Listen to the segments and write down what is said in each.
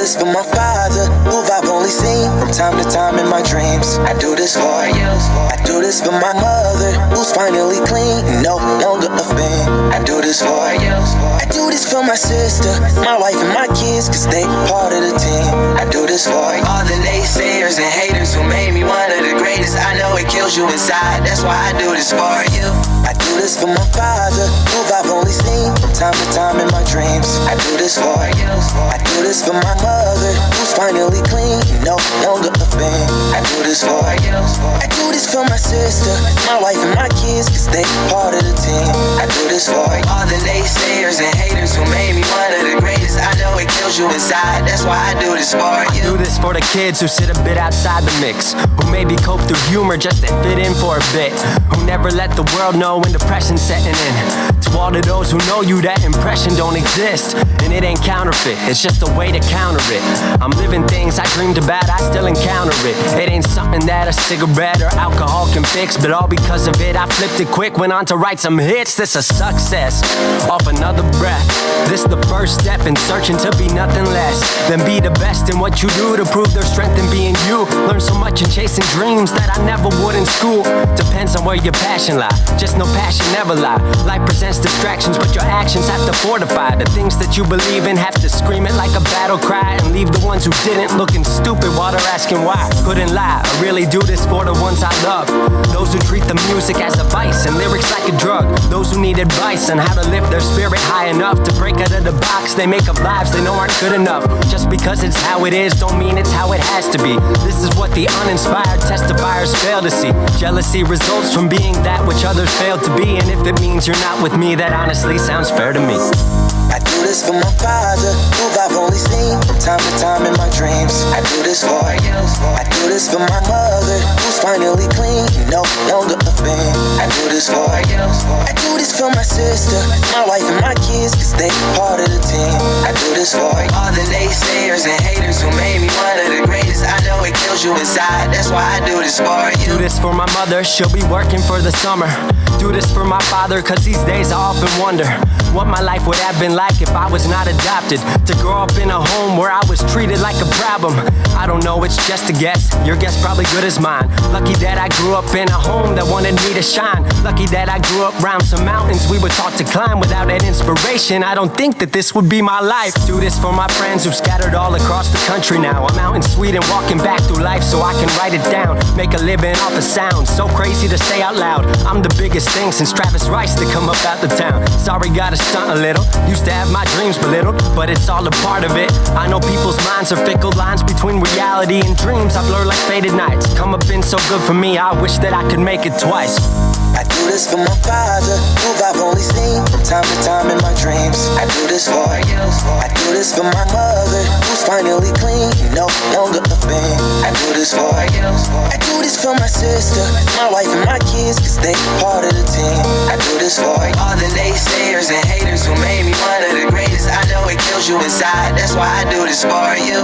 this for my father, who I've only seen from time to time in my dreams. I do this for you. I do this for my mother, who's finally clean, no longer a fan. I do this for you. I do this for my sister, my wife and my kids, cause they part of the team. I do this for all the naysayers and haters who made me one of the greatest. I know it kills you inside, that's why I do this for you. I do this for my father, who I've only seen from time to time in my dreams. I do this for you. I do this for my mother, who's finally clean, no longer a fan. I do this for you. I do this for my sister, my wife and my kids, cause they part of the team. I do this for all the naysayers and haters who made me one of the greatest. I know it kills you inside, that's why I do this for you. I do this for the kids who sit a bit outside the mix, who maybe cope through humor just to fit in for a bit, who never let the world know when depression's setting in. To all of those who know you, that impression don't exist, and it ain't counterfeit, it's just a way to counter it. I'm living things I dreamed about, I still encounter it. It ain't something that a cigarette or alcohol can fix, but all because of it I flipped it quick, went on to write some hits. This a success off another breath. This the first step in searching to be nothing less than be the best in what you do, to prove their strength in being you. Learn so much in chasing dreams that I never would in school. Depends on where your passion lie, just no passion never lie. Life presents distractions, but your actions have to fortify the things that you believe in. Have to scream it like a battle cry, and leave the ones who didn't looking stupid while they're asking why. Couldn't lie, I really do this for the ones I love, those who treat the music as a vice and lyrics like a drug, those who need advice on how to lift their spirit high enough to break out of the box they make up lives they know aren't good enough. Just because it's how it is don't mean it's how it has to be. This is what the uninspired testifiers fail to see. Jealousy results from being that which others fail to be, and if it means you're not with me, that honestly sounds fair to me. I do this for my father, who I've only seen from time to time in my dreams. I do this for you. I do this for my mother, who's finally clean, no longer a fan. I do this for you. I do this for my sister, my wife and my kids, cause they part of the team. I do this for all the naysayers and haters who made me one of the greatest. I know it kills you inside, that's why I do this for you. Do this for my mother, she'll be working for the summer. Do this for my father, cause these days I often wonder what my life would have been like if I was not adopted. To grow up in a home where I was treated like a problem, I don't know, it's just a guess. Your guess probably good as mine. Lucky that I grew up in a home that wanted me to shine. Lucky that I grew up around some mountains we were taught to climb. Without that inspiration, I don't think that this would be my life. Do this for my friends who've scattered all across the country now. I'm out in Sweden walking back through life so I can write it down. Make a living off of sound, so crazy to say out loud. I'm the biggest thing since Travis Rice to come up out the town. Sorry, gotta stunt a little. Used to have my dreams belittled, but it's all a part of it. I know people's minds are fickle, lines between reality and dreams I blur like faded nights. Come up been so good for me, I wish that I could make it twice. I do this for my father, who I've only seen from time to time in my dreams. I do this for you. I do this for my mother, who's finally clean, no longer a fan. I do this for you. I do this for my sister, my wife and my kids, cause they part of the team. I do this for all the naysayers and haters who made me one of the greatest. I know it kills you inside, that's why I do this for you.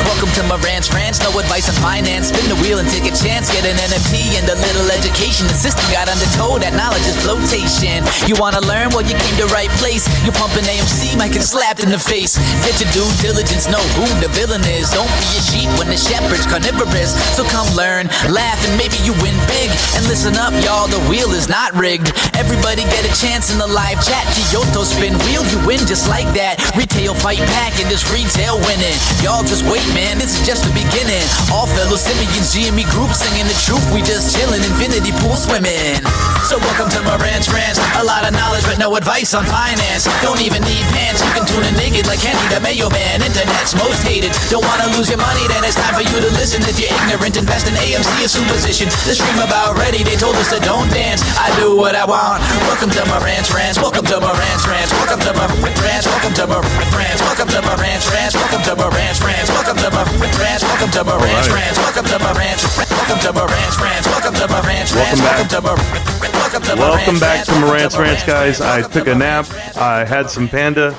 Welcome to Marantz Rantz, no advice on finance. Spin the wheel and take a chance. Get an NFT and a little education. The system got under toe, that knowledge is flotation. You wanna learn? Well, you came to right place. You're pumping AMC, might get slapped in the face. Get your due diligence, know who the villain is. Don't be a sheep when the shepherd's carnivorous. So come learn, laugh, and maybe you win big. And listen up, y'all, the wheel is not rigged. Everybody get a chance in the live chat. Kyoto spin wheel, you win just like that. Retail fight back and just retail winning. Y'all just wait, man, this is just the beginning. All fellow Simeons, GME group singing the truth. We just chillin', infinity pool swimming. So welcome to Marantz Rantz, a A lot of knowledge but no advice on finance. Don't even need pants, you can tune in naked like Henry the Mayo Man. Internet's most hated. Don't wanna lose your money, then it's time for you to listen. If you're ignorant, invest in AMC or Superposition. The stream about ready, they told us to don't dance. I do what I want. Welcome to Marantz Rantz. Welcome to Marantz Rantz. Welcome to Marantz Rantz. Welcome to Marantz Rantz. Welcome to Marantz Rantz. Welcome to Marantz Rantz. Welcome to Marantz Rantz. Welcome to Marantz Rantz. Welcome to Marantz. Welcome to Marantz Rantz. Welcome to Marantz Rantz. Welcome back to Marantz Rantz, guys. I took a nap. I had some Panda.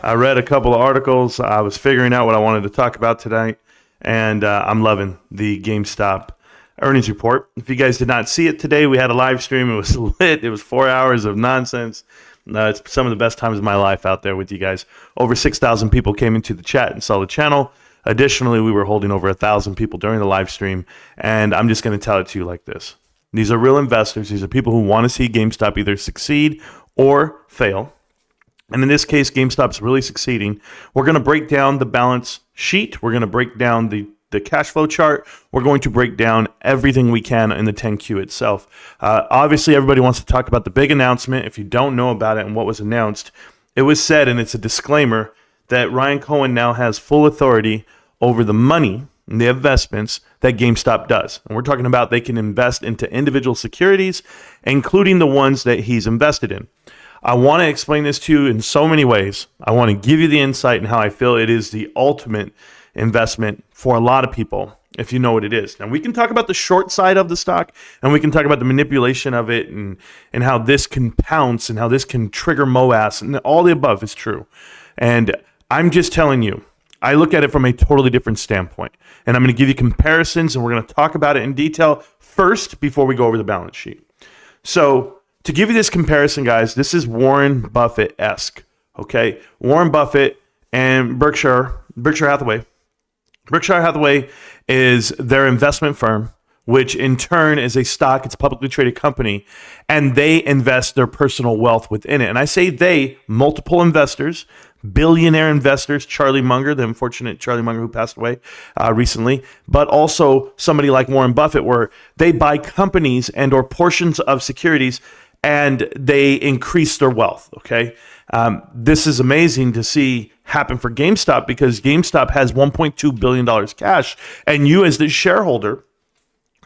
I read a couple of articles. I was figuring out what I wanted to talk about tonight, and I'm loving the GameStop earnings report. If you guys did not see it today, we had a live stream. It was lit. It was 4 hours of nonsense. It's some of the best times of my life out there with you guys. Over 6,000 people came into the chat and saw the channel. Additionally, we were holding over 1,000 people during the live stream, and I'm just going to tell it to you like this. These are real investors. These are people who want to see GameStop either succeed or fail. And in this case, GameStop's really succeeding. We're going to break down the balance sheet. We're going to break down the cash flow chart. We're going to break down everything we can in the 10Q itself. Obviously, everybody wants to talk about the big announcement. If you don't know about it and what was announced, it was said, and it's a disclaimer, that Ryan Cohen now has full authority over the money and the investments that GameStop does. And we're talking about they can invest into individual securities, including the ones that he's invested in. I want to explain this to you in so many ways. I want to give you the insight and how I feel it is the ultimate investment for a lot of people, if you know what it is. Now, we can talk about the short side of the stock, and we can talk about the manipulation of it and how this can pounce and how this can trigger MOAS, and all the above is true. And I'm just telling you, I look at it from a totally different standpoint. And I'm going to give you comparisons, and we're going to talk about it in detail first before we go over the balance sheet. So, to give you this comparison, guys, this is Warren Buffett-esque, okay? Warren Buffett and Berkshire Hathaway. Berkshire Hathaway is their investment firm, which in turn is a stock. It's a publicly traded company, and they invest their personal wealth within it. And I say they, multiple investors, billionaire investors, Charlie Munger, the unfortunate Charlie Munger who passed away recently, but also somebody like Warren Buffett, where they buy companies and or portions of securities and they increase their wealth, okay? This is amazing to see happen for GameStop because GameStop has $1.2 billion cash, and you as the shareholder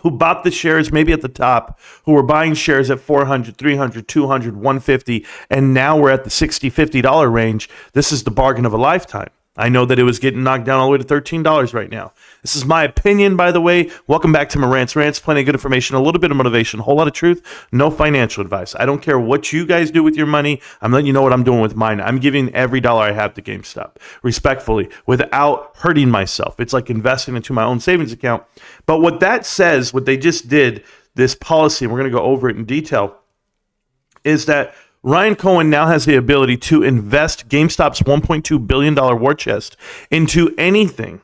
who bought the shares maybe at the top, who were buying shares at $400, $300, $200, $150, and now we're at the $60, $50 range, this is the bargain of a lifetime. I know that it was getting knocked down all the way to $13 right now. This is my opinion, by the way. Welcome back to Marantz Rantz. Plenty of good information, a little bit of motivation, a whole lot of truth, no financial advice. I don't care what you guys do with your money. I'm letting you know what I'm doing with mine. I'm giving every dollar I have to GameStop, respectfully, without hurting myself. It's like investing into my own savings account. But what that says, what they just did, this policy, and we're going to go over it in detail, is that Ryan Cohen now has the ability to invest GameStop's $1.2 billion war chest into anything.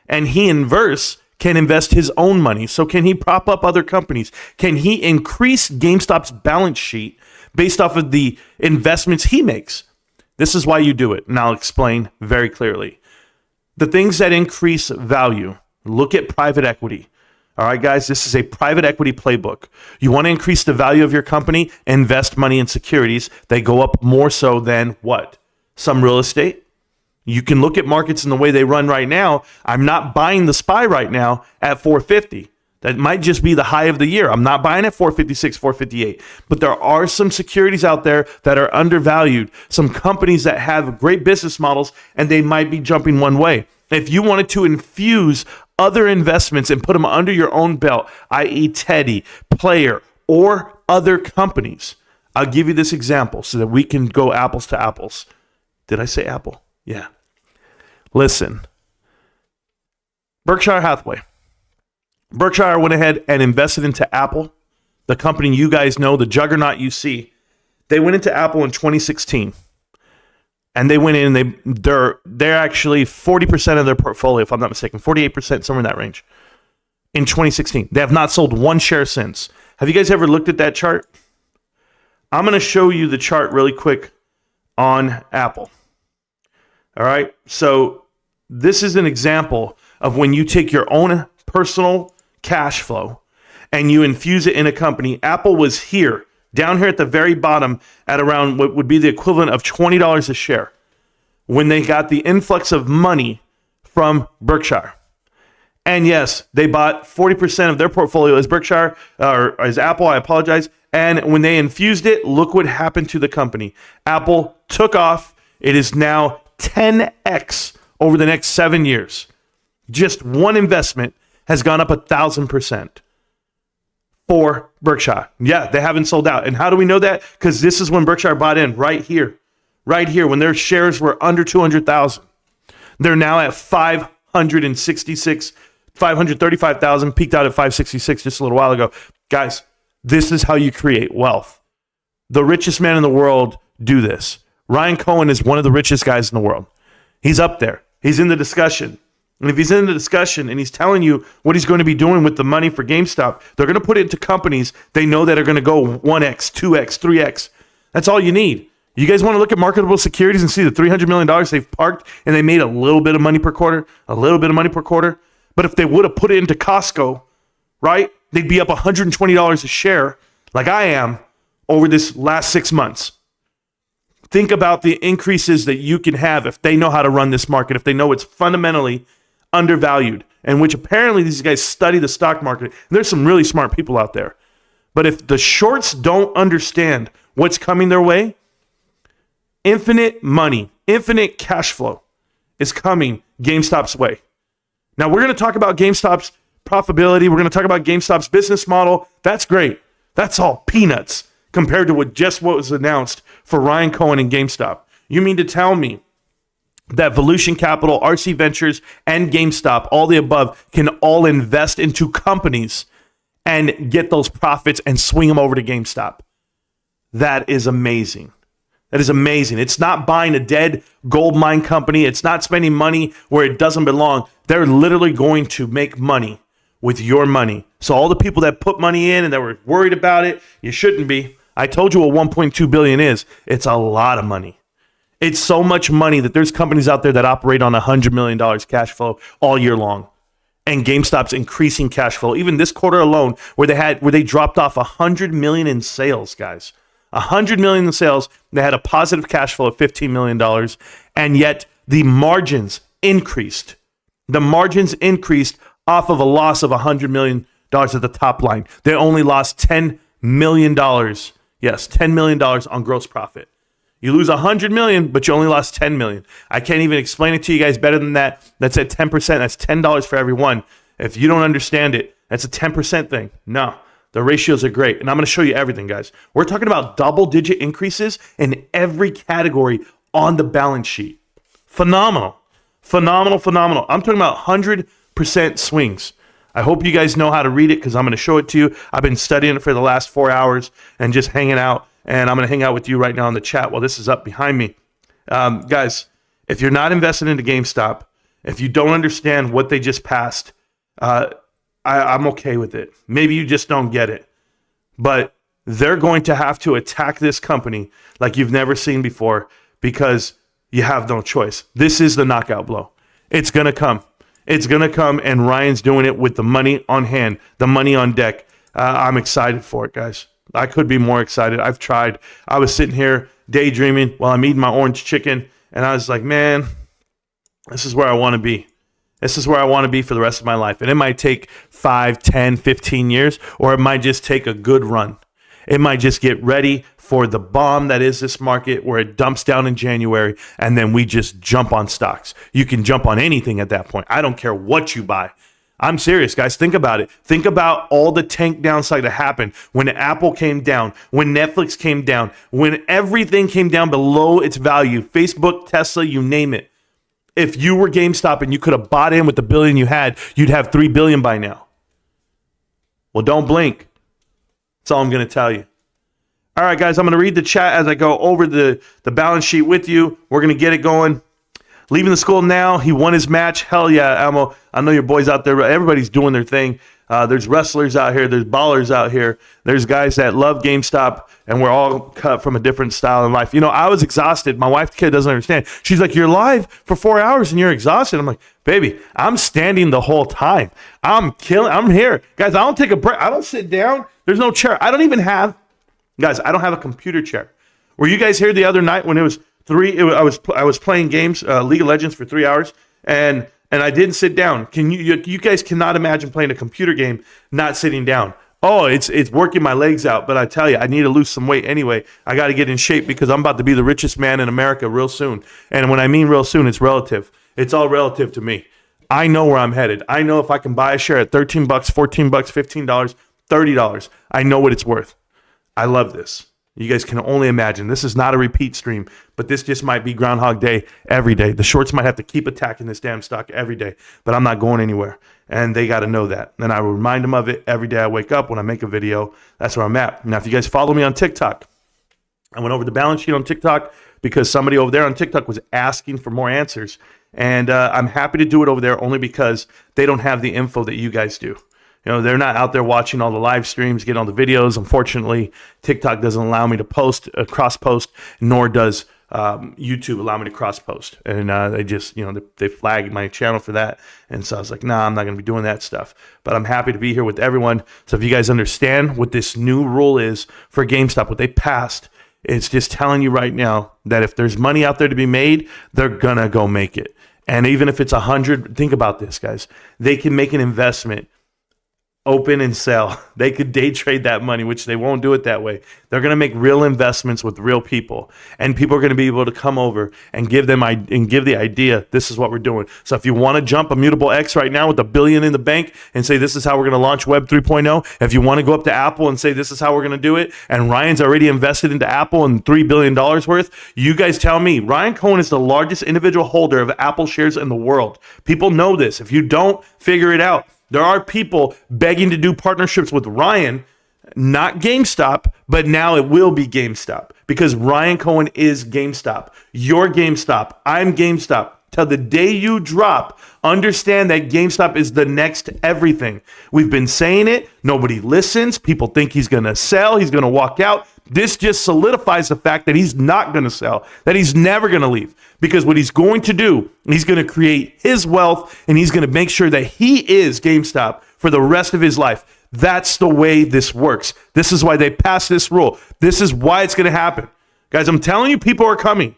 And he, in verse, can invest his own money. So can he prop up other companies? Can he increase GameStop's balance sheet based off of the investments he makes? This is why you do it, and I'll explain very clearly. The things that increase value, look at private equity. All right, guys, this is a private equity playbook. You want to increase the value of your company, invest money in securities. They go up more so than what? Some real estate. You can look at markets in the way they run right now. I'm not buying the SPY right now at 450. That might just be the high of the year. I'm not buying at 456, 458. But there are some securities out there that are undervalued, some companies that have great business models, and they might be jumping one way. If you wanted to infuse other investments and put them under your own belt, i.e. Teddy, Player, or other companies, I'll give you this example so that we can go apples to apples. Did I say Apple? Yeah. Listen. Berkshire Hathaway. Berkshire went ahead and invested into Apple, the company you guys know, the juggernaut you see. They went into Apple in 2016. And they went in and they're actually 40% of their portfolio, if I'm not mistaken, 48%, somewhere in that range, in 2016. They have not sold one share since. Have you guys ever looked at that chart? I'm going to show you the chart really quick on Apple. All right. So this is an example of when you take your own personal cash flow and you infuse it in a company. Apple was here down here at the very bottom at around what would be the equivalent of $20 a share when they got the influx of money from Berkshire. And yes, they bought 40% of their portfolio as Berkshire, or as Apple, I apologize. And when they infused it, look what happened to the company. Apple took off. It is now 10x over the next 7 years. Just one investment has gone up 1,000% for Berkshire. Yeah, they haven't sold out. And how do we know that? Because this is when Berkshire bought in, right here, when their shares were under 200,000. They're now at 535,000, peaked out at 566 just a little while ago. Guys, this is how you create wealth. The richest man in the world do this. Ryan Cohen is one of the richest guys in the world. He's up there. He's in the discussion. And if he's in the discussion and he's telling you what he's going to be doing with the money for GameStop, they're going to put it into companies they know that are going to go 1x, 2x, 3x. That's all you need. You guys want to look at marketable securities and see the $300 million they've parked and they made a little bit of money per quarter, But if they would have put it into Costco, right, they'd be up $120 a share like I am over this last 6 months. Think about the increases that you can have if they know how to run this market, if they know it's fundamentally undervalued, and which apparently these guys study the stock market. And there's some really smart people out there. But if the shorts don't understand what's coming their way, infinite money, infinite cash flow is coming GameStop's way. Now, we're going to talk about GameStop's profitability. We're going to talk about GameStop's business model. That's great. That's all peanuts compared to what was announced for Ryan Cohen and GameStop. You mean to tell me that Volution Capital, RC Ventures, and GameStop, all the above, can all invest into companies and get those profits and swing them over to GameStop? That is amazing. That is amazing. It's not buying a dead gold mine company. It's not spending money where it doesn't belong. They're literally going to make money with your money. So all the people that put money in and that were worried about it, you shouldn't be. I told you what 1.2 billion is. It's a lot of money. It's so much money that there's companies out there that operate on $100 million cash flow all year long. And GameStop's increasing cash flow. Even this quarter alone, where they dropped off $100 million in sales, guys. $100 million in sales. They had a positive cash flow of $15 million. And yet the margins increased. The margins increased off of a loss of $100 million at the top line. They only lost $10 million. Yes, $10 million on gross profit. You lose $100 million, but you only lost $10 million. I can't even explain it to you guys better than that. That's at 10%. That's $10 for every one. If you don't understand it, that's a 10% thing. No, the ratios are great. And I'm going to show you everything, guys. We're talking about double-digit increases in every category on the balance sheet. Phenomenal. Phenomenal, phenomenal. I'm talking about 100% swings. I hope you guys know how to read it because I'm going to show it to you. I've been studying it for the last 4 hours and just hanging out. And I'm going to hang out with you right now in the chat while this is up behind me. Guys, if you're not invested into GameStop, if you don't understand what they just passed, I'm okay with it. Maybe you just don't get it. But they're going to have to attack this company like you've never seen before because you have no choice. This is the knockout blow. It's going to come. It's going to come, and Ryan's doing it with the money on hand, the money on deck. I'm excited for it, guys. I could be more excited. I've tried. I was sitting here daydreaming while I'm eating my orange chicken, and I was like, man, this is where I want to be. This is where I want to be for the rest of my life. And it might take 5, 10, 15 years, or it might just take a good run. It might just get ready for the bomb that is this market where it dumps down in January, and then we just jump on stocks. You can jump on anything at that point. I don't care what you buy. I'm serious, guys. Think about it. Think about all the tank downside that happened when Apple came down, when Netflix came down, when everything came down below its value, Facebook, Tesla, you name it. If you were GameStop and you could have bought in with the billion you had, you'd have $3 billion by now. Well, don't blink. That's all I'm going to tell you. All right, guys, I'm going to read the chat as I go over the balance sheet with you. We're going to get it going. Leaving the school now. He won his match. Hell yeah, Elmo. I know your boys out there. Everybody's doing their thing. There's wrestlers out here. There's ballers out here. There's guys that love GameStop, and we're all cut from a different style in life. You know, I was exhausted. My wife, kid, doesn't understand. She's like, you're live for 4 hours, and you're exhausted. I'm like, baby, I'm standing the whole time. I'm here. Guys, I don't take a break. I don't sit down. There's no chair. I don't even have Guys, I don't have a computer chair. Were you guys here the other night when it was I was playing games, League of Legends for 3 hours, and I didn't sit down. You guys cannot imagine playing a computer game not sitting down. Oh, it's working my legs out, but I tell you, I need to lose some weight anyway. I got to get in shape because I'm about to be the richest man in America real soon. And when I mean real soon, it's relative. It's all relative to me. I know where I'm headed. I know if I can buy a share at $13, $14, $15, $30, I know what it's worth. I love this. You guys can only imagine. This is not a repeat stream, but this just might be Groundhog Day every day. The shorts might have to keep attacking this damn stock every day, but I'm not going anywhere. And they got to know that. And I remind them of it every day I wake up when I make a video. That's where I'm at. Now, if you guys follow me on TikTok, I went over the balance sheet on TikTok because somebody over there on TikTok was asking for more answers. And I'm happy to do it over there only because they don't have the info that you guys do. You know, they're not out there watching all the live streams, getting all the videos. Unfortunately, TikTok doesn't allow me to post, cross-post, nor does YouTube allow me to cross-post. And they just, they flagged my channel for that. And so I was like, nah, I'm not going to be doing that stuff. But I'm happy to be here with everyone. So if you guys understand what this new rule is for GameStop, what they passed, it's just telling you right now that if there's money out there to be made, they're going to go make it. And even if it's 100, think about this, guys. They can make an investment, open and sell. They could day trade that money, which they won't do it that way. They're going to make real investments with real people, and people are going to be able to come over and give the idea, this is what we're doing. So if you want to jump a mutable X right now with $1 billion in the bank and say, this is how we're going to launch Web 3.0. If you want to go up to Apple and say, this is how we're going to do it. And Ryan's already invested into Apple and $3 billion worth. You guys tell me. Ryan Cohen is the largest individual holder of Apple shares in the world. People know this. If you don't, figure it out. There are people begging to do partnerships with Ryan, not GameStop, but now it will be GameStop because Ryan Cohen is GameStop. You're GameStop. I'm GameStop. Till the day you drop, understand that GameStop is the next everything. We've been saying it. Nobody listens. People think he's going to sell. He's going to walk out. This just solidifies the fact that he's not going to sell, that he's never going to leave. Because what he's going to do, he's going to create his wealth, and he's going to make sure that he is GameStop for the rest of his life. That's the way this works. This is why they passed this rule. This is why it's going to happen. Guys, I'm telling you, people are coming.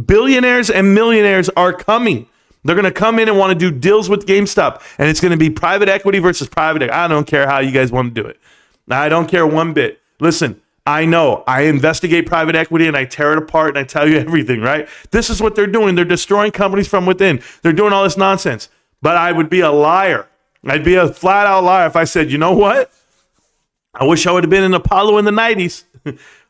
Billionaires and millionaires are coming. They're going to come in and want to do deals with GameStop, and it's going to be private equity versus private equity. I don't care how you guys want to do it. I don't care one bit. Listen, I know. I investigate private equity and I tear it apart and I tell you everything, right? This is what they're doing. They're destroying companies from within. They're doing all this nonsense. But I would be a liar. I'd be a flat out liar if I said, you know what? I wish I would have been in Apollo in the 90s.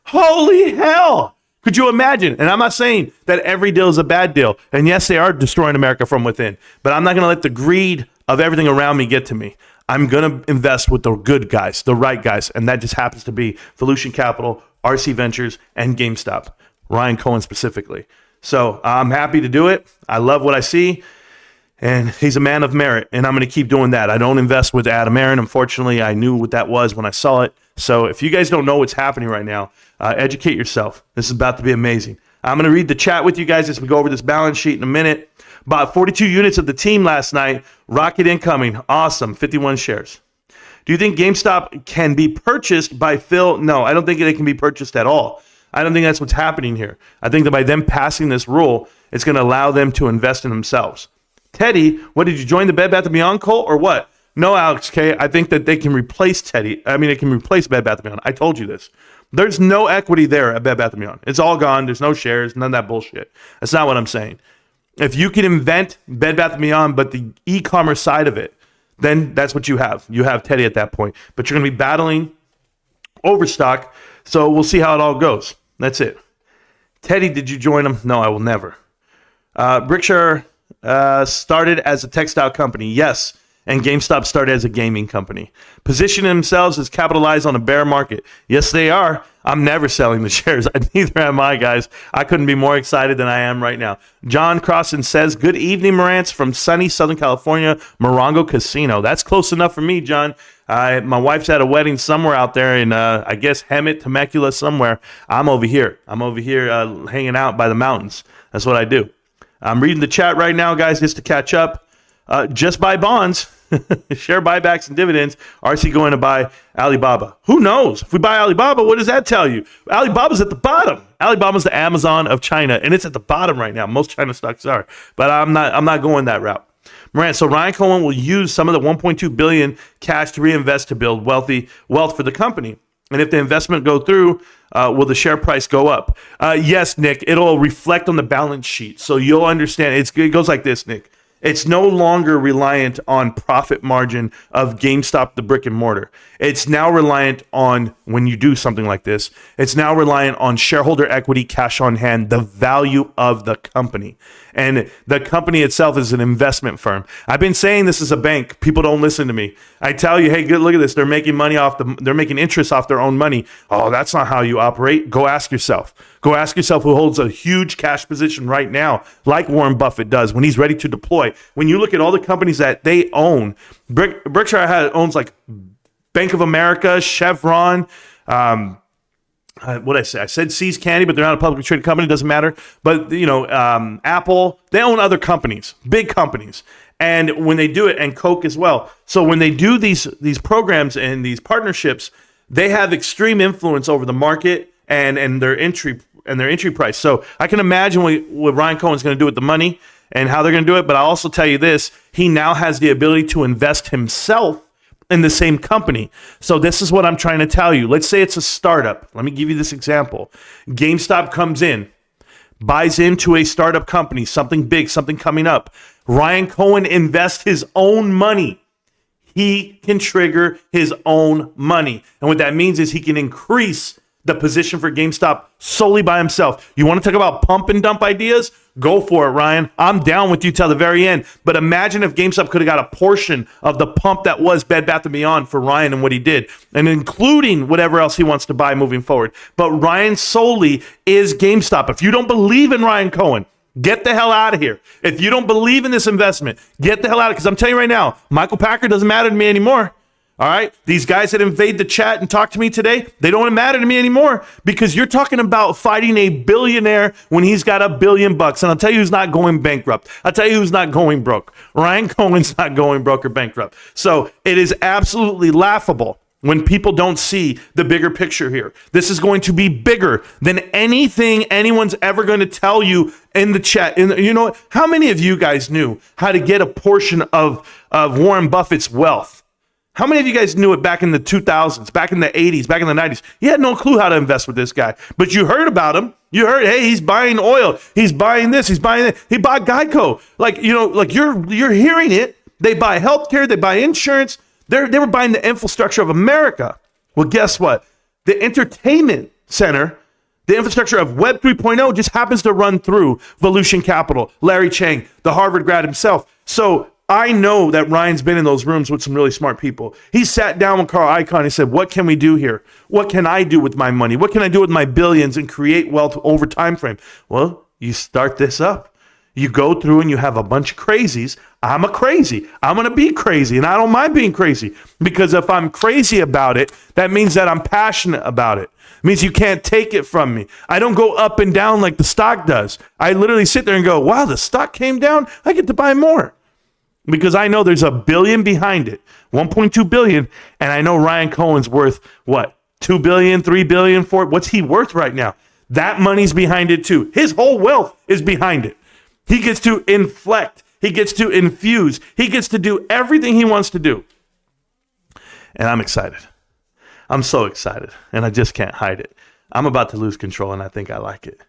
Holy hell. Could you imagine? And I'm not saying that every deal is a bad deal. And yes, they are destroying America from within. But I'm not going to let the greed of everything around me get to me. I'm going to invest with the good guys, the right guys, and that just happens to be Volution Capital, RC Ventures, and GameStop, Ryan Cohen specifically. So I'm happy to do it. I love what I see, and he's a man of merit, and I'm going to keep doing that. I don't invest with Adam Aaron. Unfortunately, I knew what that was when I saw it. So if you guys don't know what's happening right now, educate yourself. This is about to be amazing. I'm going to read the chat with you guys as we go over this balance sheet in a minute. Bought 42 units of the team last night. Rocket incoming. Awesome. 51 shares. Do you think GameStop can be purchased by Phil? No, I don't think they can be purchased at all. I don't think that's what's happening here. I think that by them passing this rule, it's going to allow them to invest in themselves. Teddy, what, did you join the Bed Bath & Beyond cult or what? No, Alex K. I think that they can replace Teddy. I mean, it can replace Bed Bath & Beyond. I told you this. There's no equity there at Bed Bath & Beyond. It's all gone. There's no shares. None of that bullshit. That's not what I'm saying. If you can invent Bed Bath & Beyond, but the e-commerce side of it, then that's what you have. You have Teddy at that point. But you're going to be battling Overstock, so we'll see how it all goes. That's it. Teddy, did you join them? No, I will never. Brickshire started as a textile company. Yes. And GameStop started as a gaming company. Positioning themselves as capitalized on a bear market. Yes, they are. I'm never selling the shares. Neither am I, guys. I couldn't be more excited than I am right now. John Crossan says, good evening, Marantz, from sunny Southern California, Morongo Casino. That's close enough for me, John. My wife's at a wedding somewhere out there in, I guess, Hemet, Temecula, somewhere. I'm over here. Hanging out by the mountains. That's what I do. I'm reading the chat right now, guys, just to catch up. Just buy bonds. Share buybacks and dividends. RC going to buy Alibaba. Who knows? If we buy Alibaba, what does that tell you? Alibaba's at the bottom. Alibaba's the Amazon of China, and it's at the bottom right now. Most China stocks are, but I'm not going that route. Marantz, so Ryan Cohen will use some of the $1.2 billion cash to reinvest to build wealth for the company. And if the investment go through, will the share price go up? Yes, Nick. It'll reflect on the balance sheet, so you'll understand. It goes like this, Nick. It's no longer reliant on profit margin of GameStop, the brick and mortar. It's now reliant on, when you do something like this, it's now reliant on shareholder equity, cash on hand, the value of the company. And the company itself is an investment firm. I've been saying this is a bank. People don't listen to me. I tell you, hey, good, look at this. They're making money they're making interest off their own money. Oh, that's not how you operate. Go ask yourself. Go ask yourself who holds a huge cash position right now, like Warren Buffett does when he's ready to deploy. When you look at all the companies that they own, Berkshire owns like Bank of America, Chevron, what I say? I said See's Candy, but they're not a publicly traded company. Doesn't matter. But Apple, they own other companies, big companies, and when they do it, and Coke as well. So when they do these programs and these partnerships, they have extreme influence over the market and their entry price. So I can imagine what Ryan Cohen's going to do with the money and how they're going to do it. But I'll also tell you this: he now has the ability to invest himself in the same company. So this is what I'm trying to tell you. Let's say it's a startup. Let me give you this example. GameStop comes in, buys into a startup company, something big, something coming up. Ryan Cohen invests his own money. He can trigger his own money. And what that means is he can increase the position for GameStop solely by himself. You want to talk about pump and dump ideas? Go for it, Ryan. I'm down with you till the very end. But imagine if GameStop could have got a portion of the pump that was Bed Bath & Beyond for Ryan and what he did, and including whatever else he wants to buy moving forward. But Ryan solely is GameStop. If you don't believe in Ryan Cohen, get the hell out of here. If you don't believe in this investment, get the hell out of it. Because I'm telling you right now, Michael Packer doesn't matter to me anymore. All right. These guys that invade the chat and talk to me today, they don't matter to me anymore, because you're talking about fighting a billionaire when he's got $1 billion. And I'll tell you who's not going bankrupt. I'll tell you who's not going broke. Ryan Cohen's not going broke or bankrupt. So it is absolutely laughable when people don't see the bigger picture here. This is going to be bigger than anything anyone's ever going to tell you in the chat. And you know, how many of you guys knew how to get a portion of Warren Buffett's wealth? How many of you guys knew it back in the 2000s, back in the 80s, back in the 90s? You had no clue how to invest with this guy, but you heard about him. You heard, hey, he's buying oil. He's buying this. He's buying that. He bought Geico. Like, you know, like you're hearing it. They buy healthcare. They buy insurance. They were buying the infrastructure of America. Well, guess what? The entertainment center, the infrastructure of Web 3.0 just happens to run through Volution Capital, Larry Chang, the Harvard grad himself. So I know that Ryan's been in those rooms with some really smart people. He sat down with Carl Icahn and said, what can we do here? What can I do with my money? What can I do with my billions and create wealth over time frame? Well, you start this up. You go through and you have a bunch of crazies. I'm a crazy. I'm going to be crazy, and I don't mind being crazy, because if I'm crazy about it, that means that I'm passionate about it. It means you can't take it from me. I don't go up and down like the stock does. I literally sit there and go, wow, the stock came down. I get to buy more. Because I know there's $1 billion behind it, 1.2 billion, and I know Ryan Cohen's worth what, 2 billion, 3 billion, 4. What's he worth right now? That money's behind it too. His whole wealth is behind it. He gets to inflect. He gets to infuse. He gets to do everything he wants to do. And I'm excited. I'm so excited, and I just can't hide it. I'm about to lose control, and I think I like it.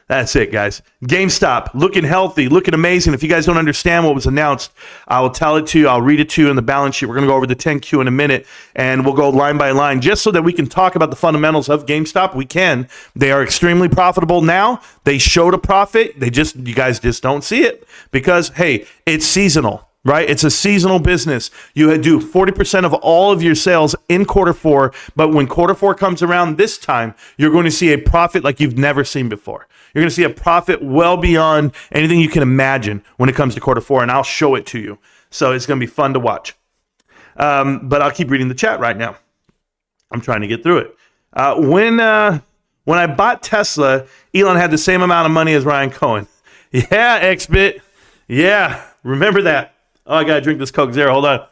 That's it, guys. GameStop, looking healthy, looking amazing. If you guys don't understand what was announced, I will tell it to you. I'll read it to you in the balance sheet. We're going to go over the 10Q in a minute, and we'll go line by line just so that we can talk about the fundamentals of GameStop. We can. They are extremely profitable now. They showed a profit. You guys just don't see it because, hey, it's seasonal. Right? It's a seasonal business. You do 40% of all of your sales in quarter four, but when quarter four comes around this time, you're going to see a profit like you've never seen before. You're going to see a profit well beyond anything you can imagine when it comes to quarter four, and I'll show it to you. So it's going to be fun to watch. But I'll keep reading the chat right now. I'm trying to get through it. When I bought Tesla, Elon had the same amount of money as Ryan Cohen. Yeah, XBit. Yeah, remember that. Oh, I got to drink this Coke Zero. Hold on.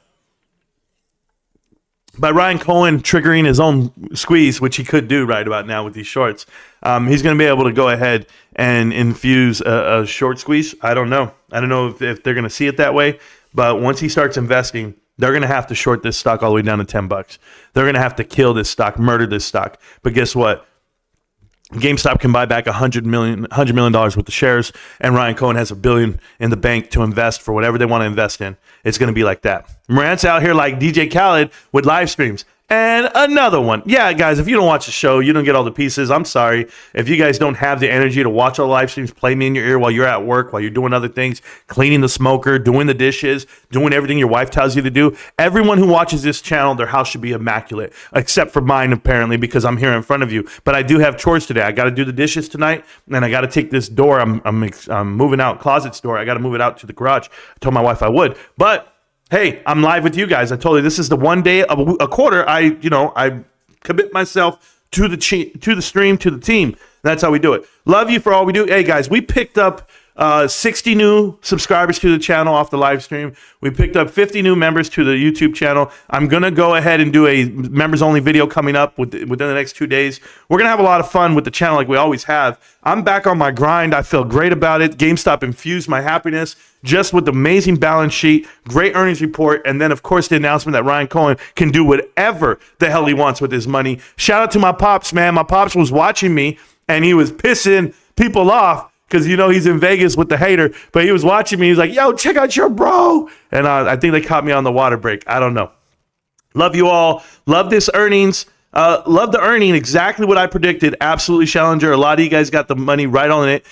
by Ryan Cohen triggering his own squeeze, which he could do right about now with these shorts. He's going to be able to go ahead and infuse a short squeeze. I don't know. I don't know if they're going to see it that way. But once he starts investing, they're going to have to short this stock all the way down to $10. They're going to have to kill this stock, murder this stock. But guess what? GameStop can buy back $100 million worth of shares, and Ryan Cohen has $1 billion in the bank to invest for whatever they want to invest in. It's going to be like that. Marantz out here like DJ Khaled with live streams. And another one. Yeah, guys, if you don't watch the show, you don't get all the pieces. I'm sorry. If you guys don't have the energy to watch all the live streams, play me in your ear while you're at work, while you're doing other things, cleaning the smoker, doing the dishes, doing everything your wife tells you to do. Everyone who watches this channel, their house should be immaculate, except for mine, apparently, because I'm here in front of you. But I do have chores today. I got to do the dishes tonight, and I got to take this door. I'm moving out, closet's door. I got to move it out to the garage. I told my wife I would. But hey, I'm live with you guys. I told you this is the one day of a quarter. I commit myself to the stream, to the team. That's how we do it. Love you for all we do. Hey guys, we picked up 60 new subscribers to the channel off the live stream. We picked up 50 new members to the YouTube channel. I'm gonna go ahead and do a members only video coming up within the next 2 days. We're gonna have a lot of fun with the channel like we always have. I'm back on my grind. I feel great about it. GameStop infused my happiness just with the amazing balance sheet, great earnings report, and then of course the announcement that Ryan Cohen can do whatever the hell he wants with his money. Shout out to my pops, man. My pops was watching me and he was pissing people off because he's in Vegas with the hater, but he was watching me. He's like, yo, check out your bro. And I think they caught me on the water break. I don't know. Love you all. Love this earnings. Love the earning, exactly what I predicted. Absolutely, Challenger. A lot of you guys got the money right on it.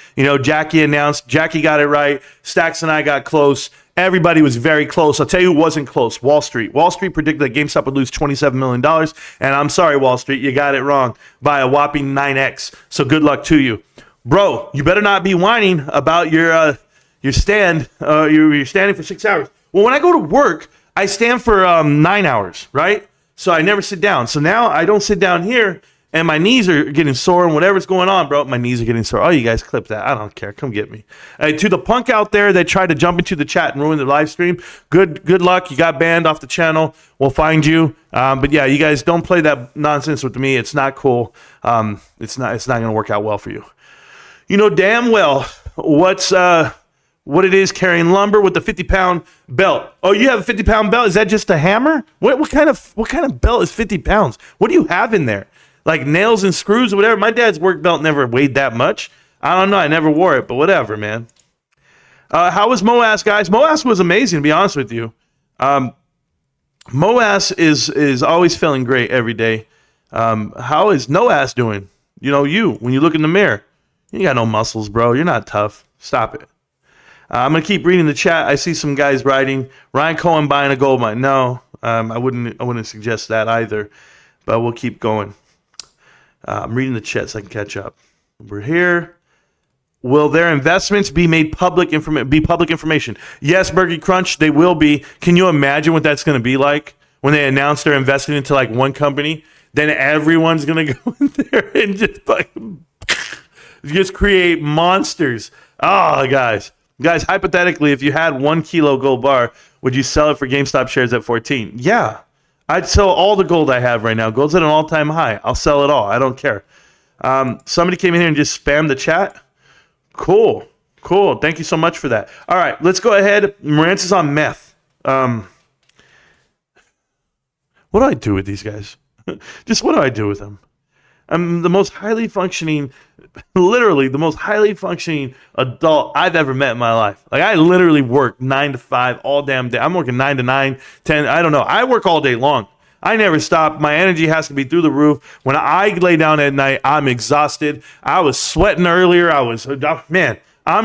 Jackie announced. Jackie got it right. Stacks and I got close. Everybody was very close. I'll tell you who wasn't close. Wall Street. Wall Street predicted that GameStop would lose $27 million. And I'm sorry, Wall Street. You got it wrong by a whopping 9x. So good luck to you. Bro, you better not be whining about your stand. You're standing for 6 hours. Well, when I go to work, I stand for 9 hours, right? So I never sit down. So now I don't sit down here, and my knees are getting sore, and whatever's going on, bro, my knees are getting sore. Oh, you guys clip that. I don't care. Come get me. To the punk out there that tried to jump into the chat and ruin the live stream, good luck. You got banned off the channel. We'll find you. But yeah, you guys don't play that nonsense with me. It's not cool. It's not going to work out well for you. You know damn well what it is carrying lumber with the 50-pound belt. Oh, you have a 50-pound belt? Is that just a hammer? What kind of belt is 50 pounds? What do you have in there? Like nails and screws or whatever? My dad's work belt never weighed that much. I don't know. I never wore it, but whatever, man. How was MOAS, guys? MOAS was amazing, to be honest with you. MOAS is always feeling great every day. How is NOAS doing? When you look in the mirror, you got no muscles, bro. You're not tough. Stop it. I'm going to keep reading the chat. I see some guys writing, Ryan Cohen buying a gold mine. No, I wouldn't suggest that either, but we'll keep going. I'm reading the chat so I can catch up. We're here. Will their investments be made public information? Yes, Burger Crunch, they will be. Can you imagine what that's going to be like when they announce they're investing into like one company? Then everyone's going to go in there and just create monsters. Oh, guys, hypothetically, if you had 1 kilo gold bar, would you sell it for GameStop shares at 14? Yeah, I'd sell all the gold I have right now. Gold's at an all-time high. I'll sell it all. I don't care. Somebody came in here and just spammed the chat. Cool. Thank you so much for that. All right, let's go ahead. Marantz is on meth. What do I do with these guys? Just what do I do with them? I'm the most highly functioning, literally the most highly functioning adult I've ever met in my life. Like I literally work 9 to 5 all damn day. I'm working 9 to 9, 10. I don't know. I work all day long. I never stop. My energy has to be through the roof. When I lay down at night, I'm exhausted. I was sweating earlier. I'm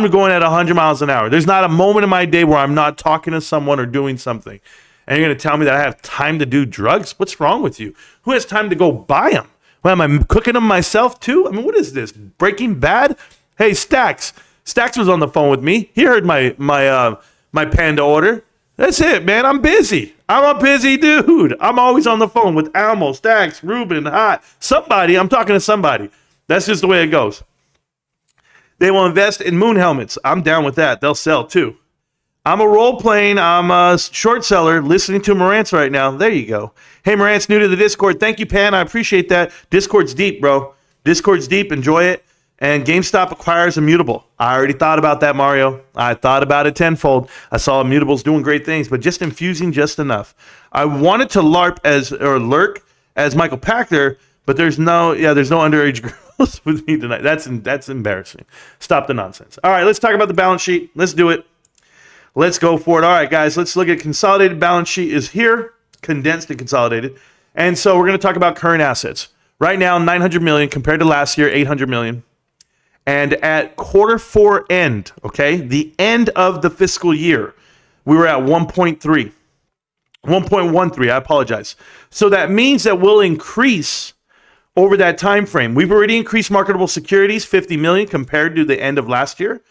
going at 100 miles an hour. There's not a moment in my day where I'm not talking to someone or doing something. And you're going to tell me that I have time to do drugs? What's wrong with you? Who has time to go buy them? Well, am I cooking them myself too? I mean, what is this? Breaking Bad? Hey, Stacks. Stacks was on the phone with me. He heard my Panda order. That's it, man. I'm busy. I'm a busy dude. I'm always on the phone with Almo, Stacks, Ruben, Hot. Somebody. I'm talking to somebody. That's just the way it goes. They will invest in moon helmets. I'm down with that. They'll sell too. I'm a role-playing, I'm a short seller listening to Marantz right now. There you go. Hey, Marantz, new to the Discord. Thank you, Pan. I appreciate that. Discord's deep, bro. Discord's deep. Enjoy it. And GameStop acquires Immutable. I already thought about that, Mario. I thought about it tenfold. I saw Immutable's doing great things, but just infusing just enough. I wanted to lurk as Michael Pachter, but there's no underage girls with me tonight. That's embarrassing. Stop the nonsense. All right, let's talk about the balance sheet. Let's do it. Let's go for it. All right, guys, let's look at consolidated balance sheet is here, condensed and consolidated. And so we're going to talk about current assets. Right now, $900 million compared to last year, $800 million. And at quarter four end, okay, the end of the fiscal year, we were at 1.13, I apologize. So that means that we'll increase over that time frame. We've already increased marketable securities, 50 million compared to the end of last year.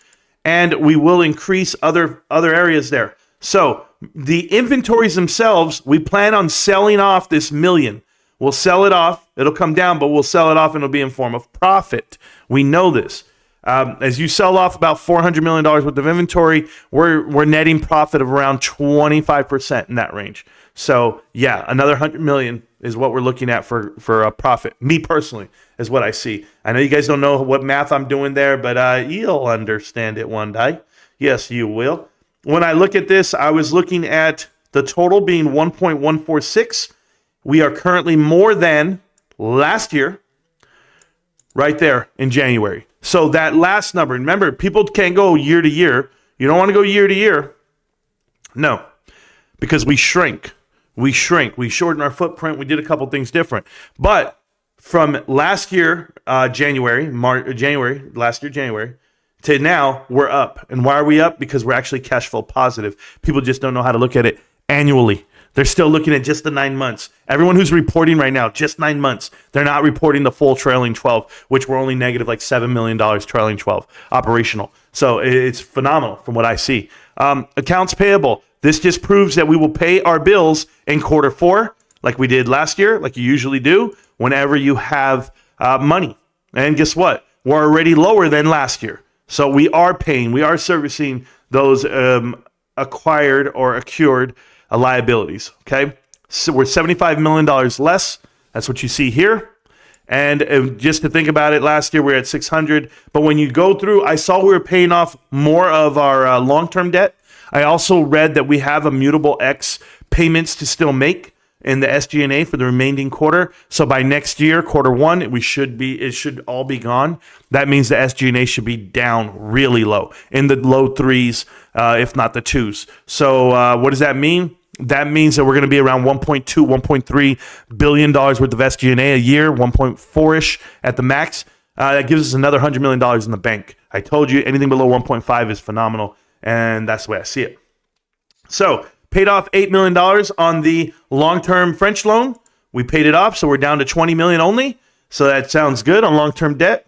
And we will increase other areas there. So the inventories themselves, we plan on selling off this million. We'll sell it off. It'll come down, but we'll sell it off and it'll be in form of profit. We know this. As you sell off about $400 million worth of inventory, we're netting profit of around 25% in that range. So yeah, another 100 million is what we're looking at for a profit. Me personally is what I see. I know you guys don't know what math I'm doing there, but you'll understand it one day. Yes, you will. When I look at this, I was looking at the total being 1.146. We are currently more than last year, right there in January. So that last number, remember, people can't go year to year. You don't want to go year to year. No, because we shrink. We shorten our footprint. We did a couple things different. But from last year, January, to now, we're up. And why are we up? Because we're actually cash flow positive. People just don't know how to look at it annually. They're still looking at just the 9 months. Everyone who's reporting right now, just 9 months. They're not reporting the full trailing 12, which were only negative like $7 million trailing 12 operational. So it's phenomenal from what I see. Accounts payable. This just proves that we will pay our bills in quarter four, like we did last year, like you usually do, whenever you have money. And guess what? We're already lower than last year. So we are paying, we are servicing those acquired or accrued liabilities, okay? So we're $75 million less. That's what you see here. And just to think about it, last year we were at 600. But when you go through, I saw we were paying off more of our long-term debt. I also read that we have Immutable X payments to still make in the SG&A for the remaining quarter. So by next year, quarter one, it should all be gone. That means the SG&A should be down really low, in the low threes, if not the twos. So what does that mean? That means that we're going to be around $1.2, $1.3 billion worth of SG&A a year, 1.4-ish at the max. That gives us another $100 million in the bank. I told you anything below 1.5 is phenomenal, and that's the way I see it. So paid off $8 million on the long-term French loan. We paid it off, so we're down to $20 million only. So that sounds good on long-term debt.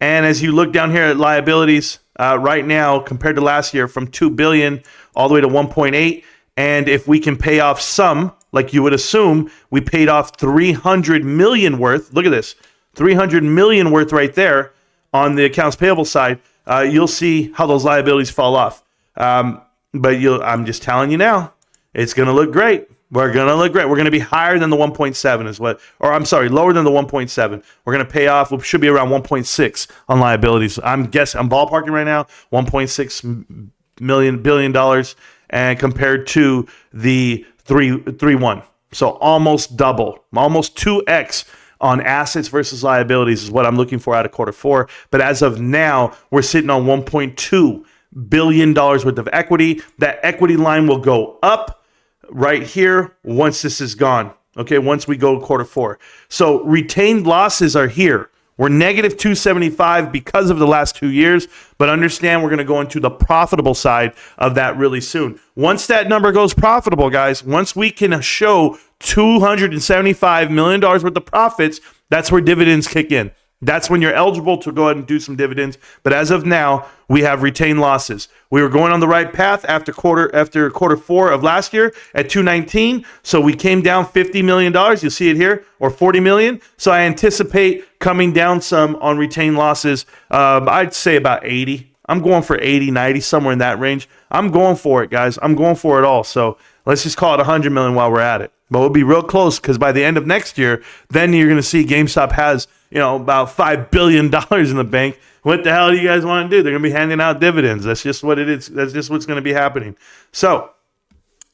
And as you look down here at liabilities, right now compared to last year, from $2 billion all the way to 1.8. And if we can pay off some, like you would assume, we paid off 300 million worth. Look at this, 300 million worth right there on the accounts payable side. You'll see how those liabilities fall off. But I'm just telling you now, it's going to look great. We're going to look great. We're going to be higher than the 1.7 lower than the 1.7. We're going to pay off. We should be around 1.6 on liabilities. I'm ballparking right now, $1.6 billion, and compared to the 3.1. So almost double, almost 2x on assets versus liabilities is what I'm looking for out of quarter four. But as of now, we're sitting on $1.2 billion worth of equity. That equity line will go up right here once this is gone. Okay, once we go to quarter four. So retained losses are here. We're negative 275 because of the last 2 years, but understand we're going to go into the profitable side of that really soon. Once that number goes profitable, guys, once we can show $275 million worth of profits, that's where dividends kick in. That's when you're eligible to go ahead and do some dividends. But as of now, we have retained losses. We were going on the right path after quarter four of last year at 219. So we came down $50 million. You'll see it here, or $40 million. So I anticipate coming down some on retained losses. I'd say about 80 I'm going for 80, 90, somewhere in that range. I'm going for it, guys. I'm going for it all. So let's just call it 100 million while we're at it. But we'll be real close because by the end of next year, then you're going to see GameStop has, about $5 billion in the bank. What the hell do you guys want to do? They're going to be handing out dividends. That's just what it is. That's just what's going to be happening. So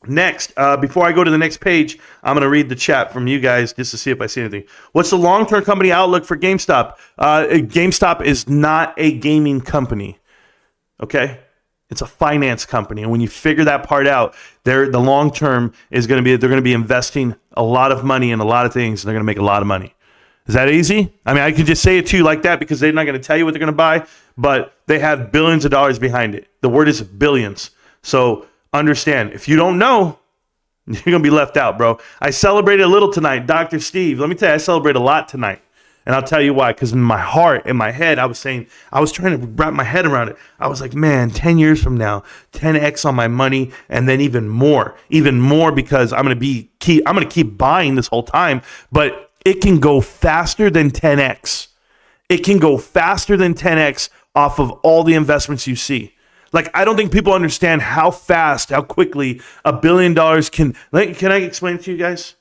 next, before I go to the next page, I'm going to read the chat from you guys just to see if I see anything. What's the long-term company outlook for GameStop? GameStop is not a gaming company, okay? It's a finance company. And when you figure that part out, the long-term is going to be, they're going to be investing a lot of money in a lot of things, and they're going to make a lot of money. Is that easy? I mean, I can just say it to you like that because they're not going to tell you what they're going to buy, but they have billions of dollars behind it. The word is billions. So understand, if you don't know, you're going to be left out, bro. I celebrated a little tonight. Dr. Steve, let me tell you, I celebrate a lot tonight. And I'll tell you why. Because in my heart, in my head, I was trying to wrap my head around it. I was like, man, 10 years from now, 10x on my money, and then even more because I'm going to keep buying this whole time. But it can go faster than 10x. It can go faster than 10x off of all the investments you see. Like, I don't think people understand how quickly $1 billion can I explain it to you guys?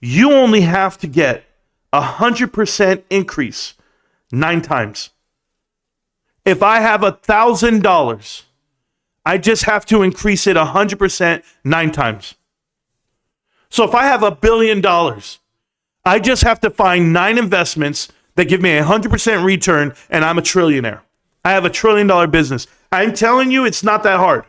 You only have to get 100% increase 9 times. If I have $1,000, I just have to increase it 100% 9 times. So if I have $1 billion, I just have to find 9 investments that give me 100% return, and I'm a trillionaire. I have $1 trillion business. I'm telling you, it's not that hard.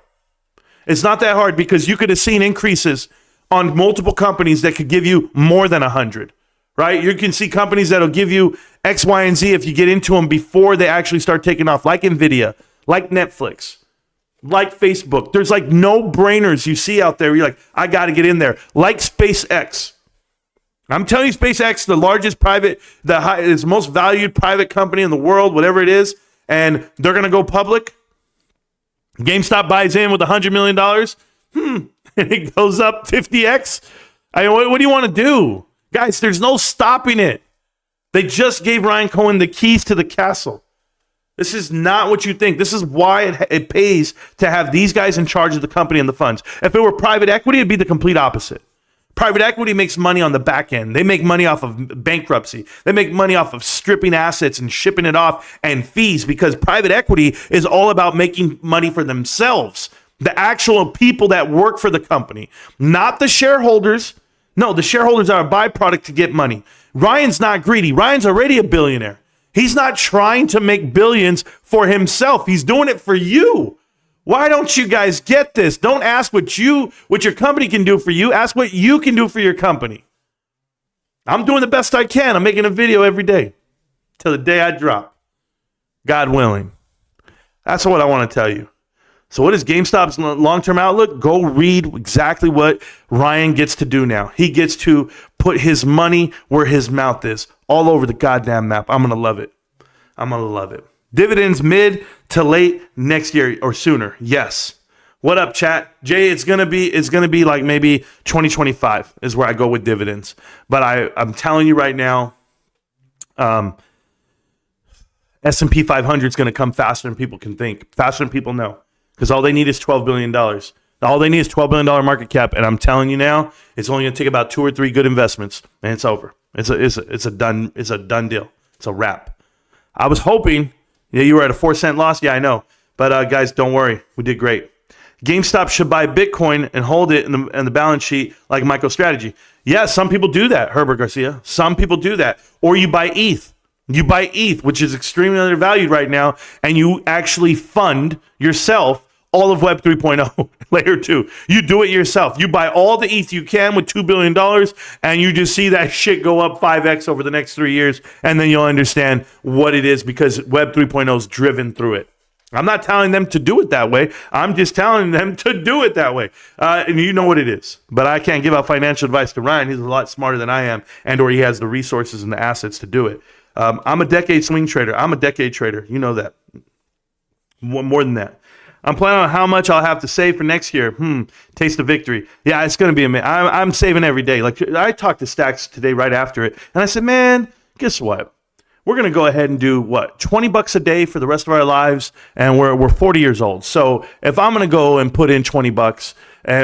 It's not that hard because you could have seen increases on multiple companies that could give you more than 100, right? You can see companies that'll give you X, Y, and Z if you get into them before they actually start taking off, like Nvidia, like Netflix, like Facebook. There's like no-brainers you see out there. You're like, I got to get in there. Like SpaceX. I'm telling you, SpaceX, the largest it's the most valued private company in the world, whatever it is, and they're going to go public. GameStop buys in with $100 million. And it goes up 50x. I mean, what do you want to do? Guys, there's no stopping it. They just gave Ryan Cohen the keys to the castle. This is not what you think. This is why it pays to have these guys in charge of the company and the funds. If it were private equity, it'd be the complete opposite. Private equity makes money on the back end. They make money off of bankruptcy. They make money off of stripping assets and shipping it off and fees because private equity is all about making money for themselves. The actual people that work for the company, not the shareholders. No, the shareholders are a byproduct to get money. Ryan's not greedy. Ryan's already a billionaire. He's not trying to make billions for himself. He's doing it for you. Why don't you guys get this? Don't ask what your company can do for you. Ask what you can do for your company. I'm doing the best I can. I'm making a video every day till the day I drop. God willing. That's what I want to tell you. So what is GameStop's long-term outlook? Go read exactly what Ryan gets to do now. He gets to put his money where his mouth is, all over the goddamn map. I'm going to love it. I'm going to love it. Dividends mid to late next year or sooner. Yes. What up, chat? Jay, it's gonna be like maybe 2025 is where I go with dividends. But I'm telling you right now, S&P 500 is gonna come faster than people can think, faster than people know. Because all they need is $12 billion. All they need is $12 billion market cap. And I'm telling you now, it's only gonna take about 2 or 3 good investments, and it's over. It's a done deal. It's a wrap. I was hoping. Yeah, you were at a 4-cent loss? Yeah, I know. But guys, don't worry. We did great. GameStop should buy Bitcoin and hold it in the balance sheet like MicroStrategy. Yeah, some people do that, Herbert Garcia. Some people do that. Or you buy ETH. You buy ETH, which is extremely undervalued right now, and you actually fund yourself all of Web 3.0, layer 2. You do it yourself. You buy all the ETH you can with $2 billion, and you just see that shit go up 5x over the next 3 years, and then you'll understand what it is because Web 3.0 is driven through it. I'm not telling them to do it that way. I'm just telling them to do it that way. And you know what it is. But I can't give out financial advice to Ryan. He's a lot smarter than I am, and or he has the resources and the assets to do it. I'm a decade swing trader. I'm a decade trader. You know that. More than that. I'm planning on how much I'll have to save for next year. Taste of victory. Yeah, it's going to be amazing. I'm saving every day. Like I talked to Stacks today right after it, and I said, man, guess what? we're going to go ahead and do what, $20 a day for the rest of our lives, and we're 40 years old. So if I'm going to go and put in $20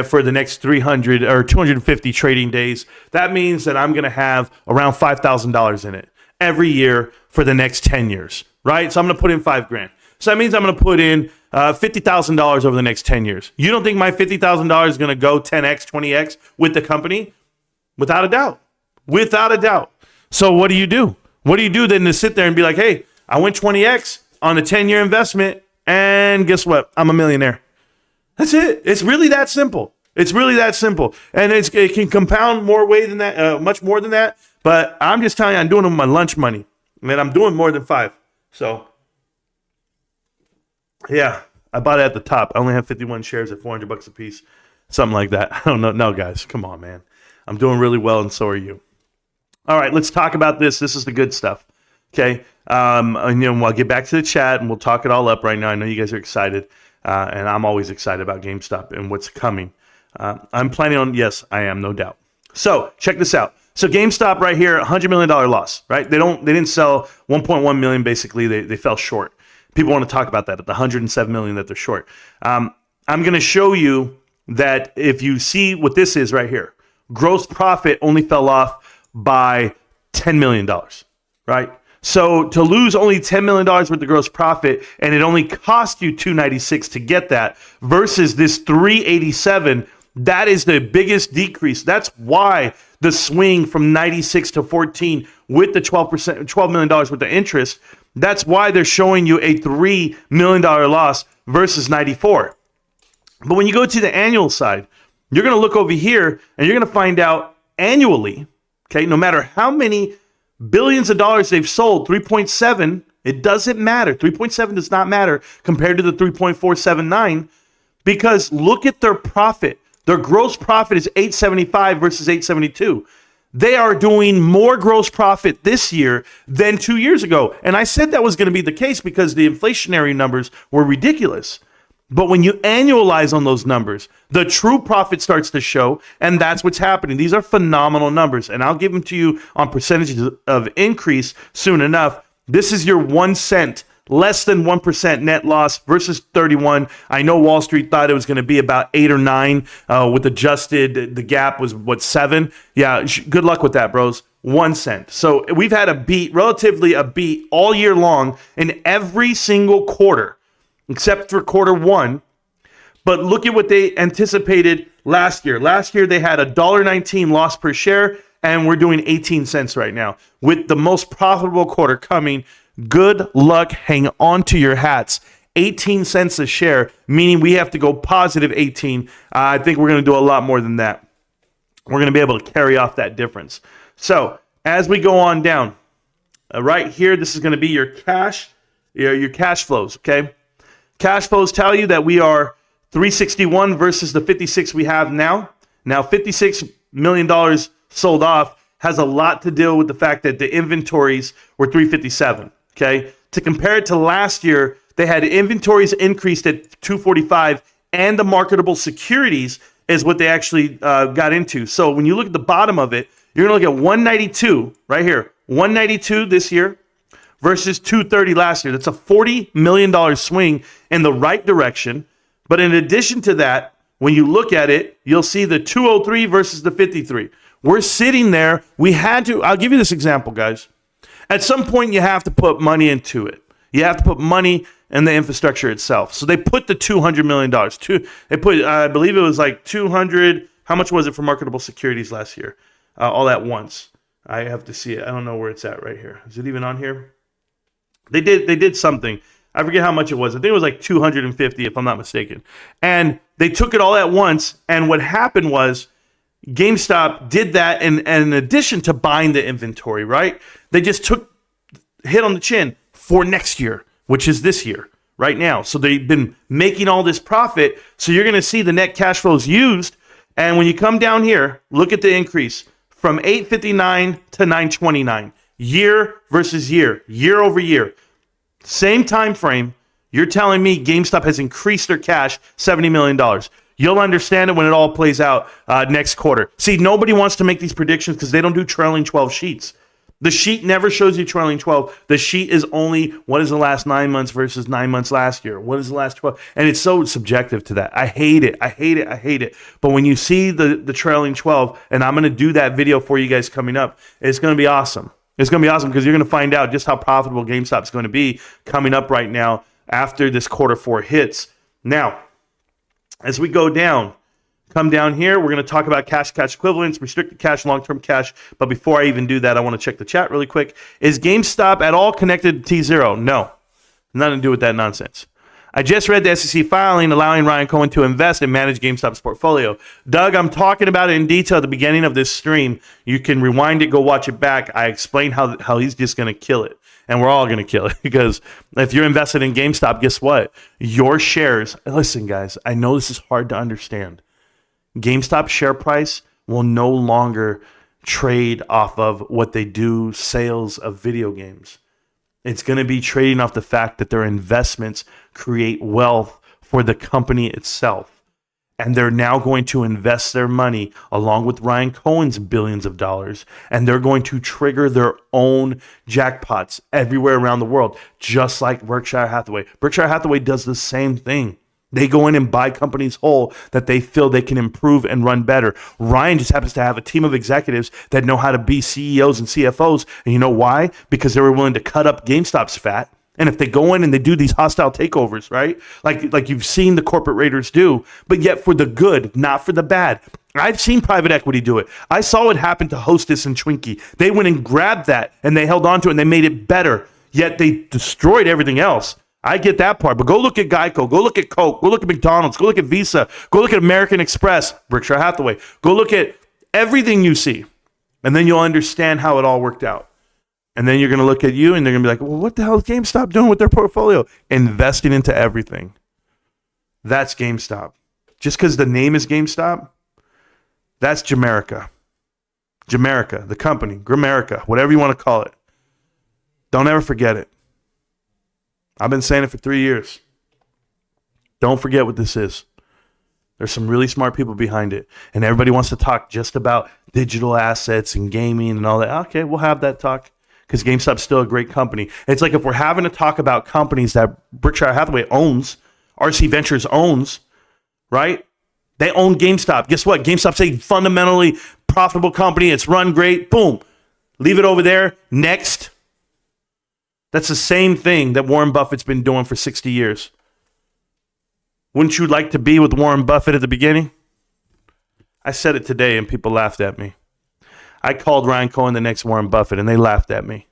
for the next 300 or 250 trading days, that means that I'm going to have around $5,000 in it every year for the next 10 years, right? So I'm going to put in $5,000. So that means I'm going to put in $50,000 over the next 10 years. You don't think my $50,000 is going to go 10x, 20x with the company? Without a doubt. Without a doubt. So what do you do? What do you do then to sit there and be like, hey, I went 20x on a 10-year investment, and guess what? I'm a millionaire. That's it. It's really that simple. It's really that simple. And it can compound more way than that, much more than that. But I'm just telling you, I'm doing it with my lunch money. Man, I'm doing more than 5. So, yeah, I bought it at the top. I only have 51 shares at $400 a piece. Something like that. I don't know. No, guys, come on, man. I'm doing really well, and so are you. All right, let's talk about this. This is the good stuff. Okay, and, I'll get back to the chat, and we'll talk it all up right now. I know you guys are excited, and I'm always excited about GameStop and what's coming. I'm planning on, yes, I am, no doubt. So check this out. So GameStop right here, $100 million loss, right? They didn't sell 1.1 million. Basically, they fell short. People want to talk about that at the 107 million that they're short. I'm going to show you that if you see what this is right here, gross profit only fell off by $10 million, right? So to lose only $10 million worth of gross profit, and it only cost you $296 to get that, versus this $387, that is the biggest decrease. That's why the swing from 96 to 14 with the $12 million worth of interest, that's why they're showing you a $3 million loss versus 94. But when you go to the annual side, you're going to look over here and you're going to find out annually, okay, no matter how many billions of dollars they've sold, 3.7, it doesn't matter. 3.7 does not matter compared to the 3.479, because look at their profit. Their gross profit is 875 versus 872. They are doing more gross profit this year than 2 years ago. And I said that was going to be the case because the inflationary numbers were ridiculous. But when you annualize on those numbers, the true profit starts to show, and that's what's happening. These are phenomenal numbers, and I'll give them to you on percentages of increase soon enough. This is your 1 cent, less than 1% net loss versus 31. I know Wall Street thought it was going to be about 8 or 9 with adjusted. The gap was, 7? Yeah, good luck with that, bros. 1 cent. So we've had relatively a beat all year long in every single quarter, except for quarter 1. But look at what they anticipated last year. Last year, they had a $1.19 loss per share, and we're doing 18 cents right now. With the most profitable quarter coming, good luck. Hang on to your hats. 18 cents a share, meaning we have to go positive 18. I think we're going to do a lot more than that. We're going to be able to carry off that difference. So as we go on down, right here, this is going to be your cash flows, okay? Cash flows tell you that we are 361 versus the 56 we have now. Now, $56 million sold off has a lot to do with the fact that the inventories were 357, okay? To compare it to last year, they had inventories increased at 245, and the marketable securities is what they actually got into. So when you look at the bottom of it, you're going to look at 192 right here, 192 this year versus 230 last year. That's a $40 million swing in the right direction. But in addition to that, when you look at it, you'll see the 203 versus the 53. We're sitting there. We had to, I'll give you this example, guys. At some point, you have to put money into it. You have to put money in the infrastructure itself. So they put the $200 million. They put, I believe it was like 200. How much was it for marketable securities last year? All at once. I have to see it. I don't know where it's at right here. Is it even on here? They did something. I forget how much it was. I think it was like 250 if I'm not mistaken. And they took it all at once. And what happened was GameStop did that, and in addition to buying the inventory, right? They just took hit on the chin for next year, which is this year, right now. So they've been making all this profit. So you're going to see the net cash flows used. And when you come down here, look at the increase from 859 to 929, year versus year, year over year. Same time frame. You're telling me GameStop has increased their cash $70 million. You'll understand it when it all plays out next quarter. See, nobody wants to make these predictions because they don't do trailing 12 sheets. The sheet never shows you trailing 12. The sheet is only what is the last 9 months versus 9 months last year. What is the last 12? And it's so subjective to that. I hate it. I hate it. I hate it. But when you see the trailing 12, and I'm going to do that video for you guys coming up, it's going to be awesome. It's going to be awesome because you're going to find out just how profitable GameStop is going to be coming up right now after this Q4 hits. Now, as we go down, come down here, we're going to talk about cash equivalents, restricted cash, long-term cash. But before I even do that, I want to check the chat really quick. Is GameStop at all connected to T0? No. Nothing to do with that nonsense. I just read the SEC filing allowing Ryan Cohen to invest and manage GameStop's portfolio. Doug, I'm talking about it in detail at the beginning of this stream. You can rewind it, go watch it back. I explained how he's just going to kill it. And we're all going to kill it because if you're invested in GameStop, guess what? Your shares, listen, guys, I know this is hard to understand. GameStop share price will no longer trade off of what they do, sales of video games. It's going to be trading off the fact that their investments create wealth for the company itself. And they're now going to invest their money along with Ryan Cohen's billions of dollars. And they're going to trigger their own jackpots everywhere around the world, just like Berkshire Hathaway. Berkshire Hathaway does the same thing. They go in and buy companies whole that they feel they can improve and run better. Ryan just happens to have a team of executives that know how to be CEOs and CFOs. And you know why? Because they were willing to cut up GameStop's fat. And if they go in and they do these hostile takeovers, right? Like you've seen the corporate raiders do, but yet for the good, not for the bad. I've seen private equity do it. I saw it happen to Hostess and Twinkie. They went and grabbed that and they held on to it and they made it better. Yet they destroyed everything else. I get that part, but go look at Geico, go look at Coke, go look at McDonald's, go look at Visa, go look at American Express, Berkshire Hathaway. Go look at everything you see, and then you'll understand how it all worked out. And then you're going to look at you, and they're going to be like, well, what the hell is GameStop doing with their portfolio? Investing into everything. That's GameStop. Just because the name is GameStop, that's Jamerica. Jamerica, the company, Grimerica, whatever you want to call it. Don't ever forget it. I've been saying it for 3 years. Don't forget what this is. There's some really smart people behind it. And everybody wants to talk just about digital assets and gaming and all that. Okay, we'll have that talk because GameStop's still a great company. It's like if we're having to talk about companies that Berkshire Hathaway owns, RC Ventures owns, right? They own GameStop. Guess what? GameStop's a fundamentally profitable company. It's run great. Boom. Leave it over there. Next. That's the same thing that Warren Buffett's been doing for 60 years. Wouldn't you like to be with Warren Buffett at the beginning? I said it today and people laughed at me. I called Ryan Cohen the next Warren Buffett and they laughed at me.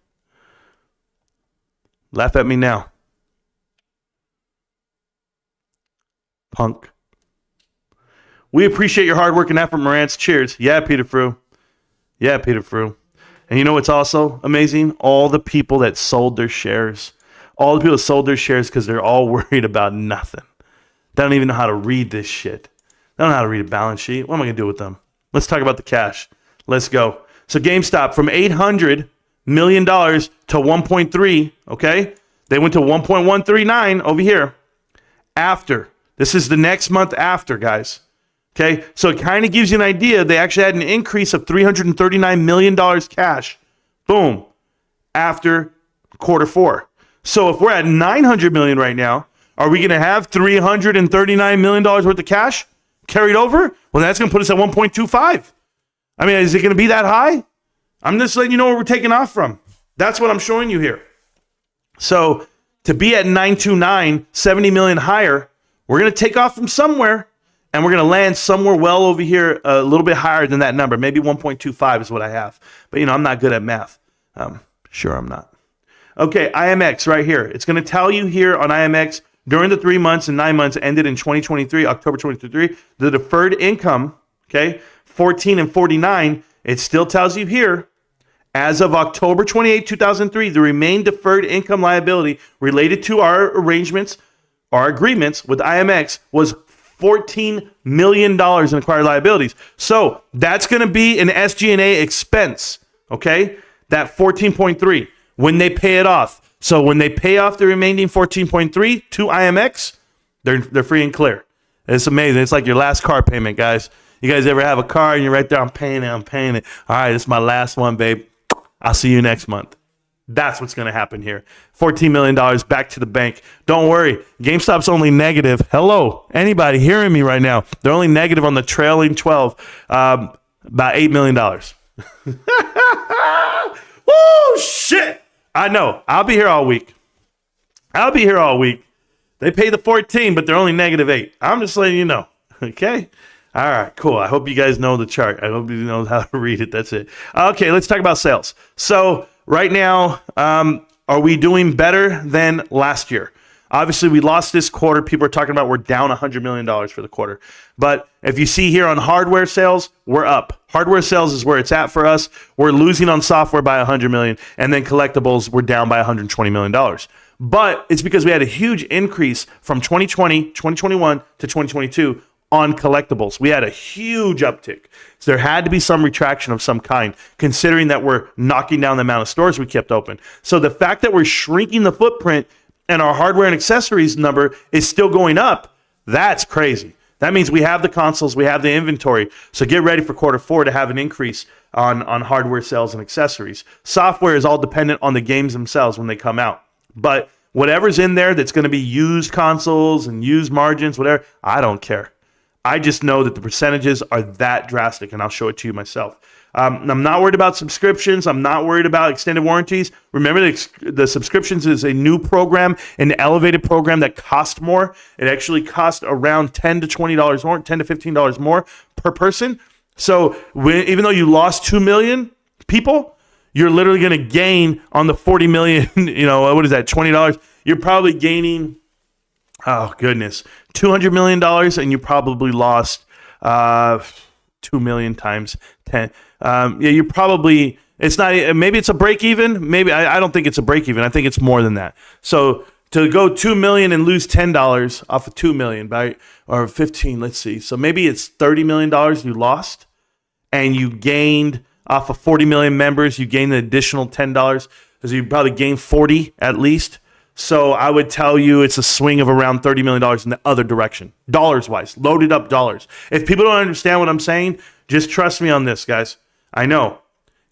Laugh at me now. Punk. We appreciate your hard work and effort, Marantz. Cheers. Yeah, Peter Frew. Yeah, Peter Frew. And you know what's also amazing? All the people that sold their shares. All the people that sold their shares because they're all worried about nothing. They don't even know how to read this shit. They don't know how to read a balance sheet. What am I going to do with them? Let's talk about the cash. Let's go. So GameStop from $800 million to 1.3, okay? They went to 1.139 over here. After. This is the next month after, guys. Okay, so it kind of gives you an idea. They actually had an increase of $339 million cash. Boom. After Q4. So if we're at $900 million right now, are we going to have $339 million worth of cash carried over? Well, that's going to put us at 1.25. I mean, is it going to be that high? I'm just letting you know where we're taking off from. That's what I'm showing you here. So to be at 929, 70 million higher, we're going to take off from somewhere. And we're going to land somewhere well over here, a little bit higher than that number. Maybe 1.25 is what I have. But, I'm not good at math. Sure, I'm not. Okay, IMX right here. It's going to tell you here on IMX, during the 3 months and 9 months ended in 2023, October 2023, the deferred income, okay, 14 and 49, it still tells you here, as of October 28, 2003, the remaining deferred income liability related to our arrangements, our agreements with IMX was $14 million in acquired liabilities. So that's going to be an SG&A expense, okay? That 14.3 when they pay it off. So when they pay off the remaining 14.3 to IMX, they're free and clear. It's amazing. It's like your last car payment, guys. You guys ever have a car and you're right there, I'm paying it. All right, this is my last one, babe. I'll see you next month. That's what's going to happen here. $14 million back to the bank. Don't worry. GameStop's only negative. Hello, anybody hearing me right now? They're only negative on the trailing 12, about $8 million. Woo, shit. I know. I'll be here all week. They pay the 14, but they're only negative 8. I'm just letting you know. Okay? All right, cool. I hope you guys know the chart. I hope you know how to read it. That's it. Okay, let's talk about sales. So right now, are we doing better than last year? Obviously, we lost this quarter. People are talking about we're down $100 million for the quarter. But if you see here on hardware sales, we're up. Hardware sales is where it's at for us. We're losing on software by $100 million. And then collectibles, we're down by $120 million. But it's because we had a huge increase from 2020, 2021 to 2022 on collectibles. We had a huge uptick. So there had to be some retraction of some kind, considering that we're knocking down the amount of stores we kept open. So the fact that we're shrinking the footprint and our hardware and accessories number is still going up, that's crazy. That means we have the consoles, we have the inventory. So get ready for quarter 4 to have an increase on hardware sales and accessories. Software is all dependent on the games themselves when they come out. But whatever's in there that's going to be used consoles and used margins, whatever, I don't care. I just know that the percentages are that drastic, and I'll show it to you myself. I'm not worried about subscriptions. I'm not worried about extended warranties. Remember, the subscriptions is a new program, an elevated program that costs more. It actually costs around $10 to $20 more, $10 to $15 more per person. So even though you lost 2 million people, you're literally going to gain on the 40 million, what is that, $20? You're probably gaining, oh goodness, $200 million, and you probably lost 2 million times 10. You're probably, it's not, maybe it's a break even. Maybe, I don't think it's a break even. I think it's more than that. So to go 2 million and lose $10 off of 2 million, right? Or 15, let's see. So maybe it's $30 million you lost, and you gained off of 40 million members, you gained an additional $10, because you probably gained 40 at least. So I would tell you it's a swing of around $30 million in the other direction, dollars-wise, loaded up dollars. If people don't understand what I'm saying, just trust me on this, guys. I know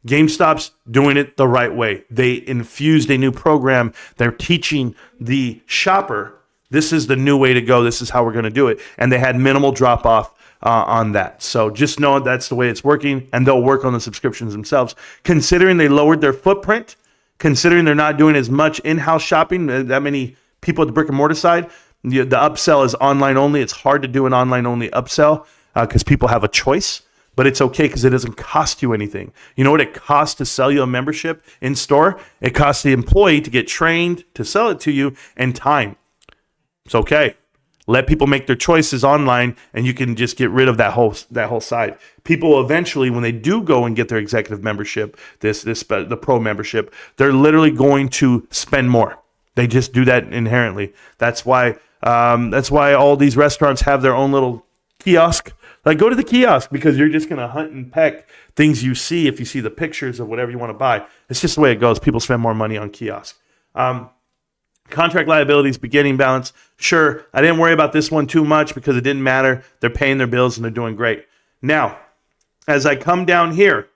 GameStop's doing it the right way. They infused a new program. They're teaching the shopper, this is the new way to go. This is how we're going to do it. And they had minimal drop-off on that. So just know that's the way it's working, and they'll work on the subscriptions themselves. Considering they lowered their footprint, considering they're not doing as much in-house shopping, that many people at the brick and mortar side, the upsell is online only. It's hard to do an online only upsell because people have a choice, but it's okay because it doesn't cost you anything. You know what it costs to sell you a membership in store? It costs the employee to get trained to sell it to you, and time. It's okay. Let people make their choices online, and you can just get rid of that whole side. People eventually, when they do go and get their executive membership, the pro membership, they're literally going to spend more. They just do that inherently. That's why all these restaurants have their own little kiosk. Like, go to the kiosk, because you're just gonna hunt and peck things you see if you see the pictures of whatever you want to buy. It's just the way it goes. People spend more money on kiosk. Contract liabilities, beginning balance. Sure, I didn't worry about this one too much because it didn't matter. They're paying their bills and they're doing great. Now, as I come down here,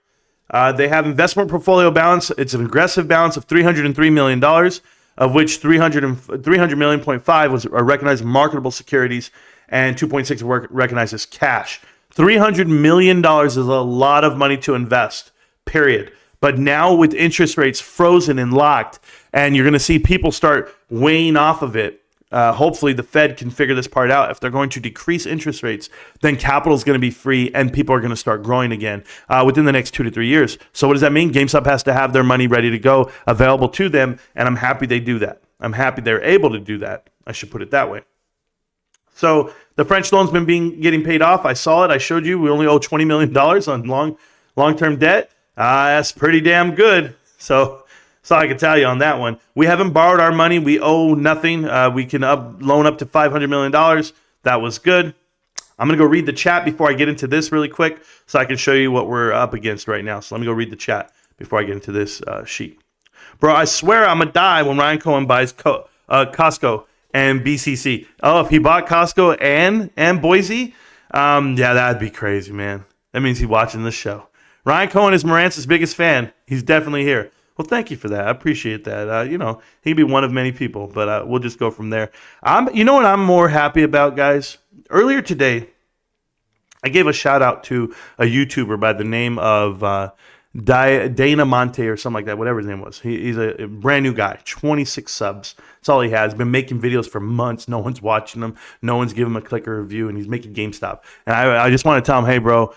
they have investment portfolio balance. It's an aggressive balance of $303 million, of which 300 million point five was recognized marketable securities, and 2.6 were recognized as cash. $300 million is a lot of money to invest, period. But now with interest rates frozen and locked, and you're going to see people start weighing off of it. Hopefully the Fed can figure this part out. If they're going to decrease interest rates, then capital is going to be free and people are going to start growing again within the next 2 to 3 years. So what does that mean? GameStop has to have their money ready to go, available to them, and I'm happy they do that. I'm happy they're able to do that. I should put it that way. So the French loan's been getting paid off. I saw it. I showed you. We only owe $20 million on long-term debt. That's pretty damn good. So that's all I can tell you on that one. We haven't borrowed our money. We owe nothing. We can loan up to $500 million. That was good. I'm going to go read the chat before I get into this really quick so I can show you what we're up against right now. So let me go read the chat before I get into this sheet. Bro, I swear I'm going to die when Ryan Cohen buys Costco and BCC. Oh, if he bought Costco and Boise? Yeah, that'd be crazy, man. That means he's watching this show. Ryan Cohen is Marantz's biggest fan. He's definitely here. Well, thank you for that. I appreciate that. He'd be one of many people, but we'll just go from there. You know what I'm more happy about, guys? Earlier today, I gave a shout out to a YouTuber by the name of Dana Monte or something like that, whatever his name was. He's a brand new guy, 26 subs. That's all he has. Been making videos for months. No one's watching him. No one's giving him a click or review, and he's making GameStop. And I just want to tell him, hey, bro,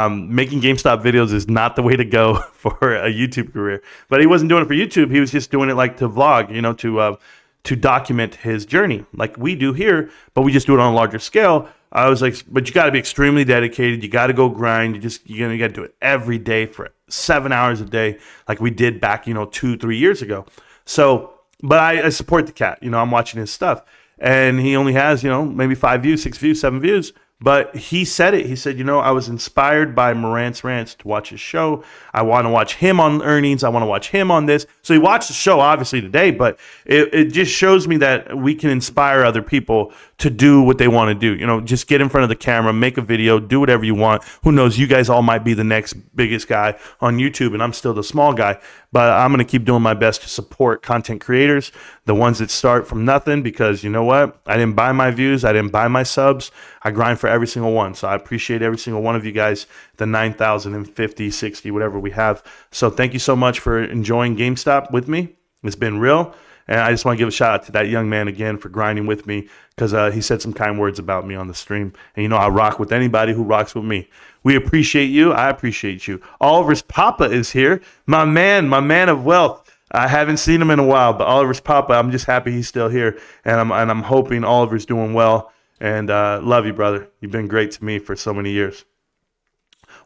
making GameStop videos is not the way to go for a YouTube career. But he wasn't doing it for YouTube. He was just doing it like to vlog, to document his journey like we do here, but we just do it on a larger scale. I was like, but you got to be extremely dedicated. You got to go grind. You got to do it every day for 7 hours a day, like we did back, 2-3 years ago. So, but I support the cat. I'm watching his stuff, and he only has, maybe 5 views, 6 views, 7 views. But he said it. He said, I was inspired by Marantz Rantz to watch his show. I want to watch him on earnings. I want to watch him on this. So he watched the show, obviously, today. But it just shows me that we can inspire other people to do what they want to do. Just get in front of the camera, make a video, do whatever you want. Who knows? You guys all might be the next biggest guy on YouTube, and I'm still the small guy. But I'm going to keep doing my best to support content creators, the ones that start from nothing, because you know what? I didn't buy my views. I didn't buy my subs. I grind for every single one. So I appreciate every single one of you guys, the 9,050, 60, whatever we have. So thank you so much for enjoying GameStop with me. It's been real. And I just want to give a shout out to that young man again for grinding with me, because he said some kind words about me on the stream. And I rock with anybody who rocks with me. We appreciate you. I appreciate you. Oliver's Papa is here. My man of wealth. I haven't seen him in a while, but Oliver's Papa, I'm just happy he's still here. And I'm hoping Oliver's doing well. And love you, brother. You've been great to me for so many years.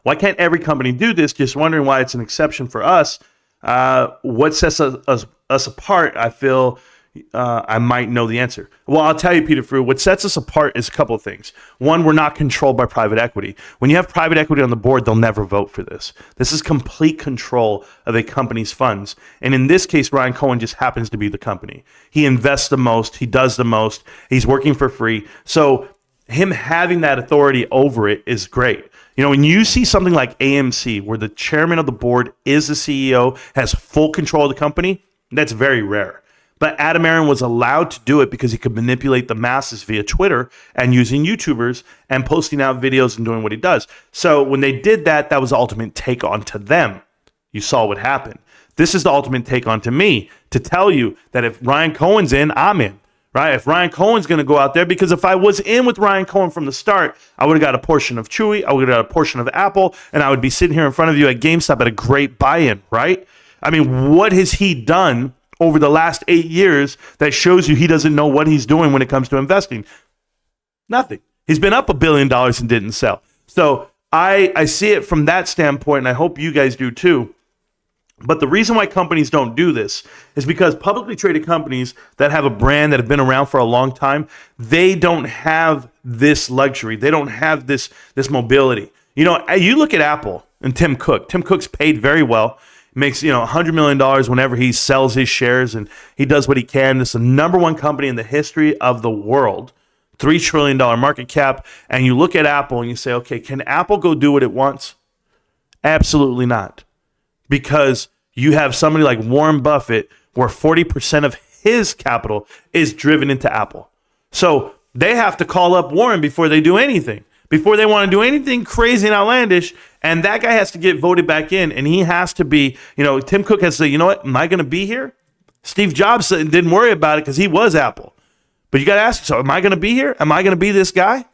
Why can't every company do this? Just wondering why it's an exception for us. What sets us apart, I feel I might know the answer. Well, I'll tell you, Peter Frew, what sets us apart is a couple of things. One, we're not controlled by private equity. When you have private equity on the board, they'll never vote for this. This is complete control of a company's funds. And in this case, Ryan Cohen just happens to be the company. He invests the most. He does the most. He's working for free. So him having that authority over it is great. When you see something like AMC, where the chairman of the board is the CEO, has full control of the company, that's very rare. But Adam Aron was allowed to do it because he could manipulate the masses via Twitter and using YouTubers and posting out videos and doing what he does. So when they did that, that was the ultimate take on to them. You saw what happened. This is the ultimate take on to me, to tell you that if Ryan Cohen's in, I'm in. Right? If Ryan Cohen's going to go out there, because if I was in with Ryan Cohen from the start, I would have got a portion of Chewy, I would have got a portion of Apple, and I would be sitting here in front of you at GameStop at a great buy-in, right? I mean, what has he done over the last 8 years that shows you he doesn't know what he's doing when it comes to investing? Nothing. He's been up $1 billion and didn't sell. So I see it from that standpoint, and I hope you guys do too. But the reason why companies don't do this is because publicly traded companies that have a brand that have been around for a long time, they don't have this luxury. They don't have this mobility. You look at Apple and Tim Cook. Tim Cook's paid very well. Makes $100 million whenever he sells his shares, and he does what he can. This is the number one company in the history of the world, $3 trillion market cap. And you look at Apple and you say, okay, can Apple go do what it wants? Absolutely not. Because you have somebody like Warren Buffett, where 40% of his capital is driven into Apple. So they have to call up Warren before they do anything, before they want to do anything crazy and outlandish. And that guy has to get voted back in, and he has to be, Tim Cook has to say, what, am I going to be here? Steve Jobs didn't worry about it because he was Apple. But you got to ask yourself, am I going to be here? Am I going to be this guy?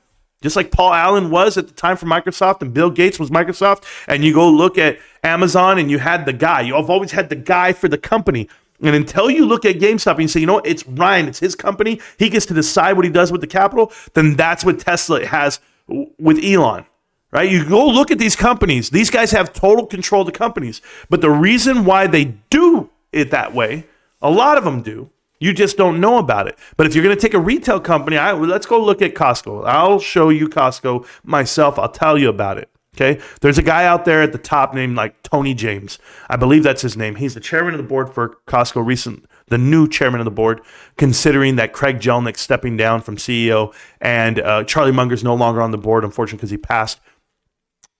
Just like Paul Allen was at the time for Microsoft and Bill Gates was Microsoft. And you go look at Amazon and you had the guy. You've always had the guy for the company. And until you look at GameStop and you say, it's Ryan, it's his company, he gets to decide what he does with the capital, then that's what Tesla has with Elon, right? You go look at these companies. These guys have total control of the companies. But the reason why they do it that way, a lot of them do, you just don't know about it. But if you're going to take a retail company, let's go look at Costco. I'll show you Costco myself. I'll tell you about it. Okay. There's a guy out there at the top named like Tony James. I believe that's his name. He's the chairman of the board for Costco the new chairman of the board, considering that Craig Jelinek stepping down from CEO and Charlie Munger's no longer on the board, unfortunately, because he passed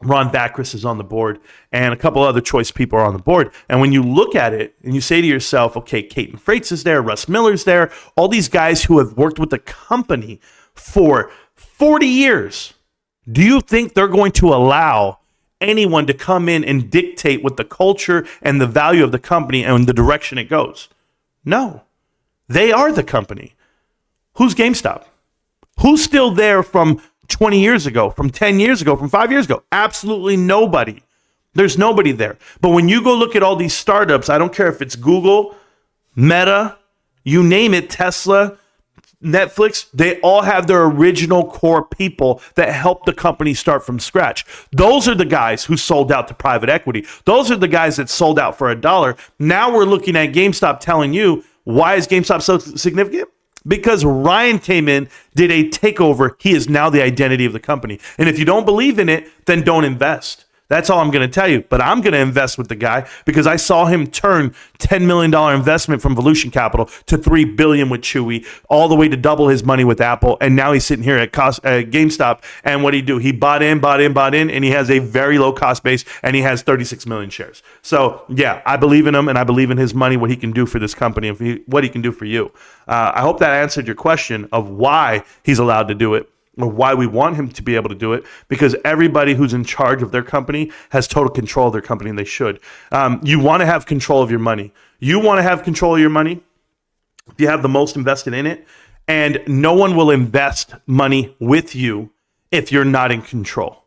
Ron Bacris is on the board, and a couple other choice people are on the board. And when you look at it and you say to yourself, okay, Caton Freitas is there, Russ Miller's there, all these guys who have worked with the company for 40 years, do you think they're going to allow anyone to come in and dictate what the culture and the value of the company and the direction it goes? No. They are the company. Who's GameStop? Who's still there from 20 years ago, from 10 years ago, from 5 years ago? Absolutely nobody. There's nobody there. But when you go look at all these startups, I don't care if it's Google, Meta, you name it, Tesla, Netflix, they all have their original core people that helped the company start from scratch. Those are the guys who sold out to private equity. Those are the guys that sold out for $1. Now we're looking at GameStop telling you, why is GameStop so significant? Because Ryan came in, did a takeover. He is now the identity of the company. And if you don't believe in it, then don't invest. That's all I'm going to tell you. But I'm going to invest with the guy because I saw him turn $10 million investment from Valuation Capital to $3 billion with Chewy, all the way to double his money with Apple. And now he's sitting here at GameStop. And what did he do? He bought in, and he has a very low cost base, and he has 36 million shares. So yeah, I believe in him, and I believe in his money, what he can do for this company, and what he can do for you. I hope that answered your question of why he's allowed to do it, or why we want him to be able to do it, because everybody who's in charge of their company has total control of their company, and they should. You want to have control of your money. You want to have control of your money if you have the most invested in it, and no one will invest money with you if you're not in control.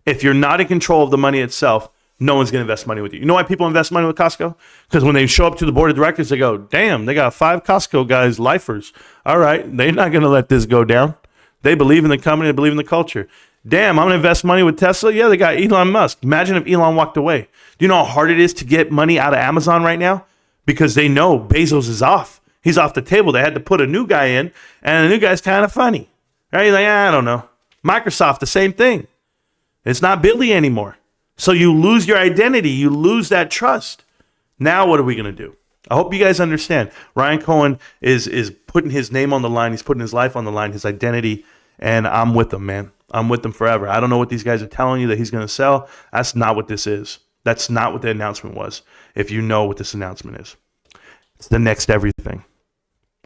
If you're not in control of the money itself, no one's going to invest money with you. You know why people invest money with Costco? Because when they show up to the board of directors, they go, damn, they got 5 Costco guys, lifers. All right, they're not going to let this go down. They believe in the company. They believe in the culture. Damn, I'm going to invest money with Tesla. Yeah, they got Elon Musk. Imagine if Elon walked away. Do you know how hard it is to get money out of Amazon right now? Because they know Bezos is off. He's off the table. They had to put a new guy in, and the new guy's kind of funny. Right? You're like, I don't know. Microsoft, the same thing. It's not Billy anymore. So you lose your identity. You lose that trust. Now what are we going to do? I hope you guys understand. Ryan Cohen is putting his name on the line. He's putting his life on the line, his identity, and I'm with him, man. I'm with him forever. I don't know what these guys are telling you that he's going to sell. That's not what this is. That's not what the announcement was, if you know what this announcement is. It's the next everything.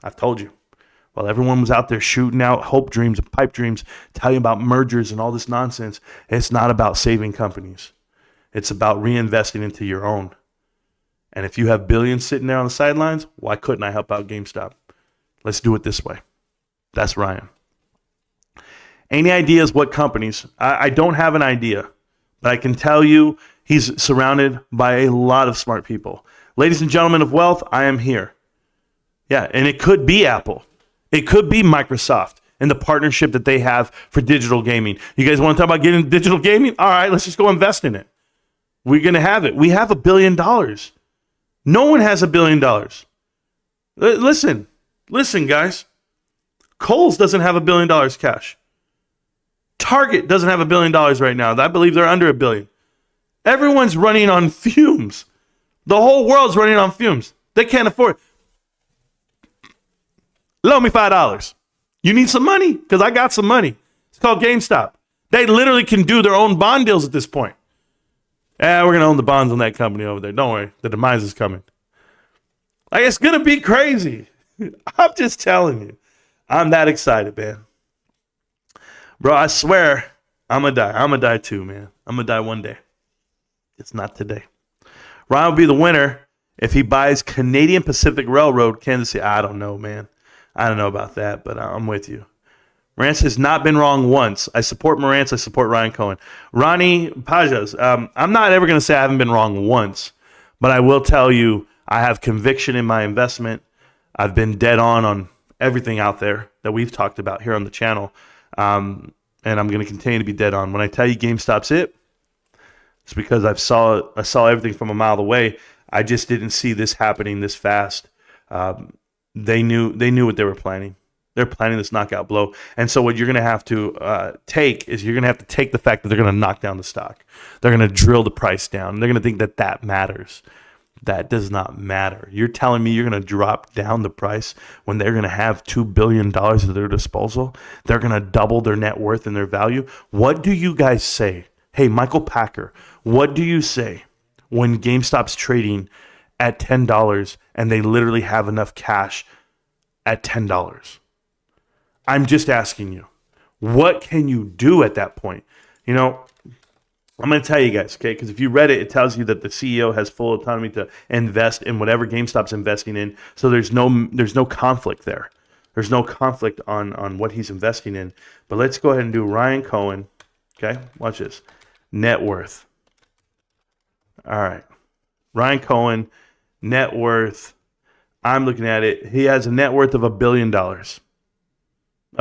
I've told you. While everyone was out there shooting out hope dreams and pipe dreams, telling you about mergers and all this nonsense, it's not about saving companies. It's about reinvesting into your own. And if you have billions sitting there on the sidelines, why couldn't I help out GameStop? Let's do it this way. That's Ryan. Any ideas what companies? I don't have an idea, but I can tell you he's surrounded by a lot of smart people. Ladies and gentlemen of wealth, I am here. Yeah, and it could be Apple. It could be Microsoft and the partnership that they have for digital gaming. You guys want to talk about getting digital gaming? All right, let's just go invest in it. We're going to have it. We have $1 billion. No one has $1 billion. Listen, guys. Kohl's doesn't have $1 billion cash. Target doesn't have $1 billion right now. I believe they're under $1 billion. Everyone's running on fumes. The whole world's running on fumes. They can't afford it. Loan me $5. You need some money? Because I got some money. It's called GameStop. They literally can do their own bond deals at this point. We're going to own the bonds on that company over there. Don't worry. The demise is coming. Like, it's going to be crazy. I'm just telling you. I'm that excited, man. Bro, I swear, I'm going to die. I'm going to die too, man. I'm going to die one day. It's not today. Ryan will be the winner if he buys Canadian Pacific Railroad, Kansas City. I don't know, man. I don't know about that, but I'm with you. Rants has not been wrong once. I support Marantz. I support Ryan Cohen. Ronnie Pajas, I'm not ever going to say I haven't been wrong once, but I will tell you I have conviction in my investment. I've been dead on everything out there that we've talked about here on the channel, and I'm going to continue to be dead on. When I tell you GameStop's it, it's because I saw everything from a mile away. I just didn't see this happening this fast. They knew what they were planning. They're planning this knockout blow. And so what you're going to have to take is you're going to have to take the fact that they're going to knock down the stock. They're going to drill the price down. They're going to think that matters. That does not matter. You're telling me you're going to drop down the price when they're going to have $2 billion at their disposal? They're going to double their net worth and their value? What do you guys say Hey, Michael Packer, what do you say when GameStop's trading at $10 and they literally have enough cash at $10? I'm just asking you, what can you do at that point? You know, I'm going to tell you guys, okay? Because if you read it, it tells you that the CEO has full autonomy to invest in whatever GameStop's investing in. So there's no conflict there. There's no conflict on what he's investing in. But let's go ahead and do Ryan Cohen. Okay, watch this. Net worth. All right. Ryan Cohen, net worth. I'm looking at it. He has a net worth of $1 billion. $1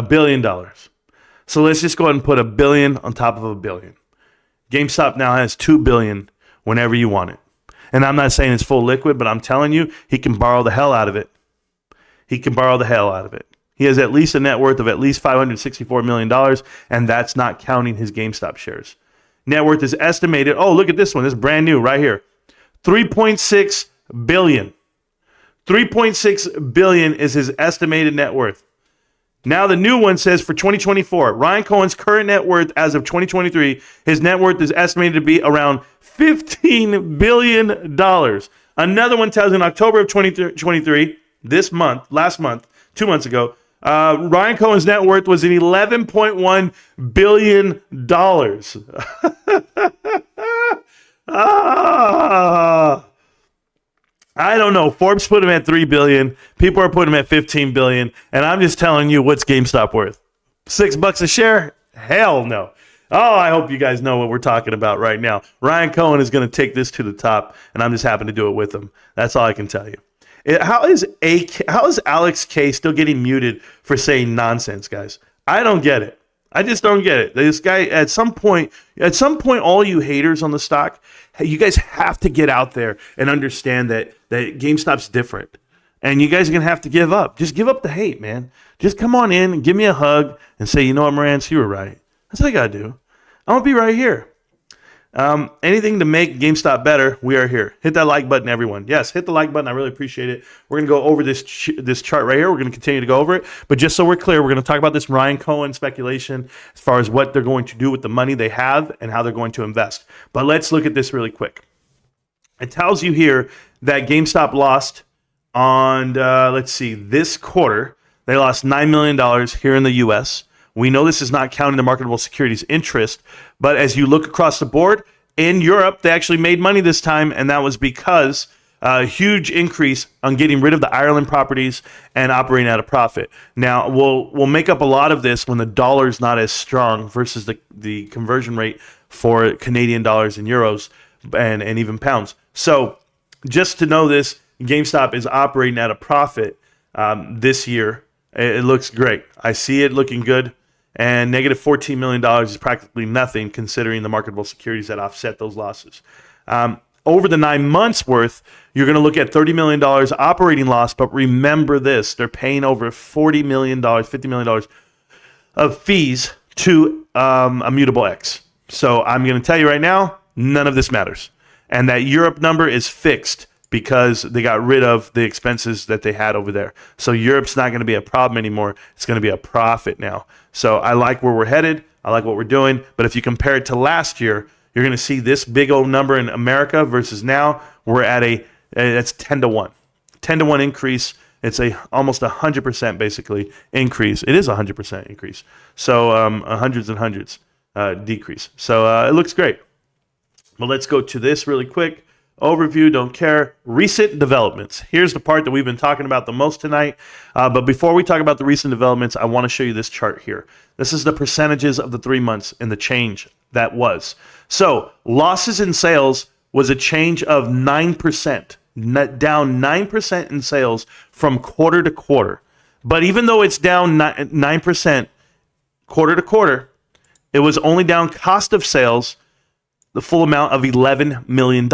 billion. So let's just go ahead and put $1 billion on top of $1 billion. GameStop now has $2 billion whenever you want it. And I'm not saying it's full liquid, but I'm telling you, he can borrow the hell out of it. He can borrow the hell out of it. He has at least a net worth of at least $564 million, and that's not counting his GameStop shares. Net worth is estimated. Oh, look at this one. This is brand new right here. $3.6 billion. $3.6 billion is his estimated net worth. Now the new one says for 2024, Ryan Cohen's current net worth as of 2023, his net worth is estimated to be around $15 billion. Another one tells in October of 2023, last month, 2 months ago, Ryan Cohen's net worth was $11.1 billion. I don't know. Forbes put him at $3 billion. People are putting him at $15 billion. And I'm just telling you, what's GameStop worth? $6 a share? Hell no. Oh, I hope you guys know what we're talking about right now. Ryan Cohen is going to take this to the top, and I'm just happy to do it with him. That's all I can tell you. How is Alex K still getting muted for saying nonsense, guys? I don't get it. I just don't get it. This guy, at some point, all you haters on the stock, you guys have to get out there and understand that GameStop's different. And you guys are going to have to give up. Just give up the hate, man. Just come on in and give me a hug and say, you know what, Marantz, you were right. That's all I got to do. I'm going to be right here. Anything to make GameStop better, we are here. Hit that like button, everyone. Yes, hit the like button. I really appreciate it. We're going to go over this chart right here. We're going to continue to go over it. But just so we're clear, we're going to talk about this Ryan Cohen speculation as far as what they're going to do with the money they have and how they're going to invest. But let's look at this really quick. It tells you here that GameStop lost on, this quarter. They lost $9 million here in the U.S. We know this is not counting the marketable securities interest, but as you look across the board, in Europe, they actually made money this time, and that was because a huge increase on getting rid of the Ireland properties and operating at a profit. Now, we'll make up a lot of this when the dollar's not as strong versus the conversion rate for Canadian dollars and euros and even pounds. So just to know this, GameStop is operating at a profit this year. It looks great. I see it looking good. And negative $14 million is practically nothing considering the marketable securities that offset those losses. Over the 9 months worth, you're going to look at $30 million operating loss, but remember this, they're paying over $40 million, $50 million of fees to Immutable X. So I'm going to tell you right now, none of this matters. And that Europe number is fixed because they got rid of the expenses that they had over there. So Europe's not going to be a problem anymore. It's going to be a profit now. So I like where we're headed. I like what we're doing. But if you compare it to last year, you're going to see this big old number in America versus now we're at that's 10 to 1. 10 to 1 increase. It's almost 100% basically increase. It is 100% increase. So hundreds and hundreds decrease. So it looks great. Well, let's go to this really quick. Overview, don't care. Recent developments. Here's the part that we've been talking about the most tonight. But before we talk about the recent developments, I want to show you this chart here. This is the percentages of the 3 months and the change that was. So losses in sales was a change of 9%, down 9% in sales from quarter to quarter. But even though it's down 9% quarter to quarter, it was only down cost of sales the full amount of $11 million.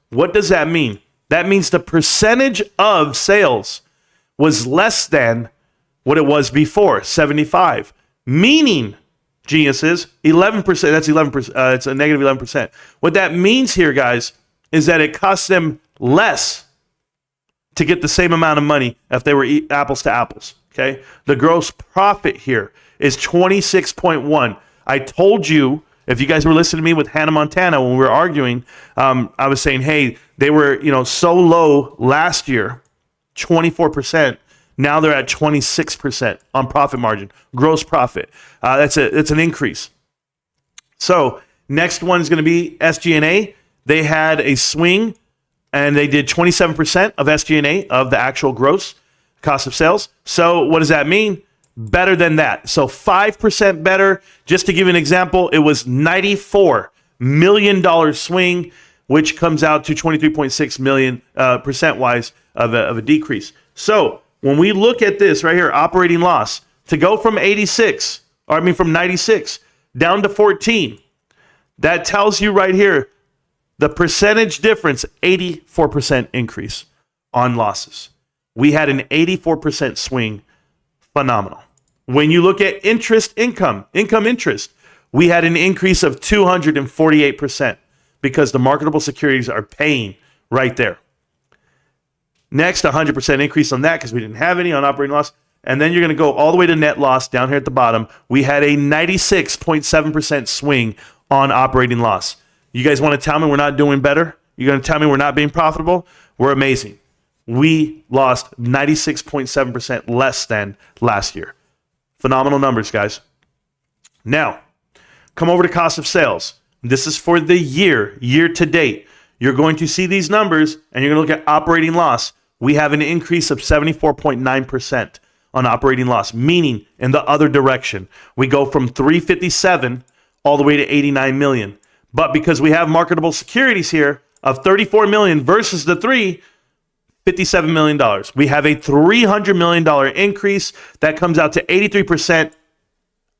What does that mean? That means the percentage of sales was less than what it was before, 75. Meaning, geniuses, 11%, that's 11%, it's a negative 11%. What that means here, guys, is that it costs them less to get the same amount of money if they were apples to apples, okay? The gross profit here is 26.1. I told you If you guys were listening to me with Hannah Montana when we were arguing, I was saying, hey, they were so low last year, 24%. Now they're at 26% on profit margin, gross profit. It's an increase. So next one is going to be SG&A. They had a swing, and they did 27% of SG&A of the actual gross cost of sales. So what does that mean? Better than that. So 5% better. Just to give you an example, it was $94 million swing, which comes out to 23.6 million percent-wise of a decrease. So when we look at this right here, operating loss, to go from 96 down to 14, that tells you right here the percentage difference, 84% increase on losses. We had an 84% swing. Phenomenal. When you look at income interest, we had an increase of 248% because the marketable securities are paying right there. Next, 100% increase on that because we didn't have any on operating loss. And then you're going to go all the way to net loss down here at the bottom. We had a 96.7% swing on operating loss. You guys want to tell me we're not doing better? You're going to tell me we're not being profitable? We're amazing. We lost 96.7% less than last year. Phenomenal numbers, guys. Now, come over to cost of sales. This is for the year to date. You're going to see these numbers, and you're going to look at operating loss. We have an increase of 74.9% on operating loss, meaning in the other direction. We go from 357 all the way to 89 million. But because we have marketable securities here of 34 million versus the $57 million. We have a $300 million increase. That comes out to 83%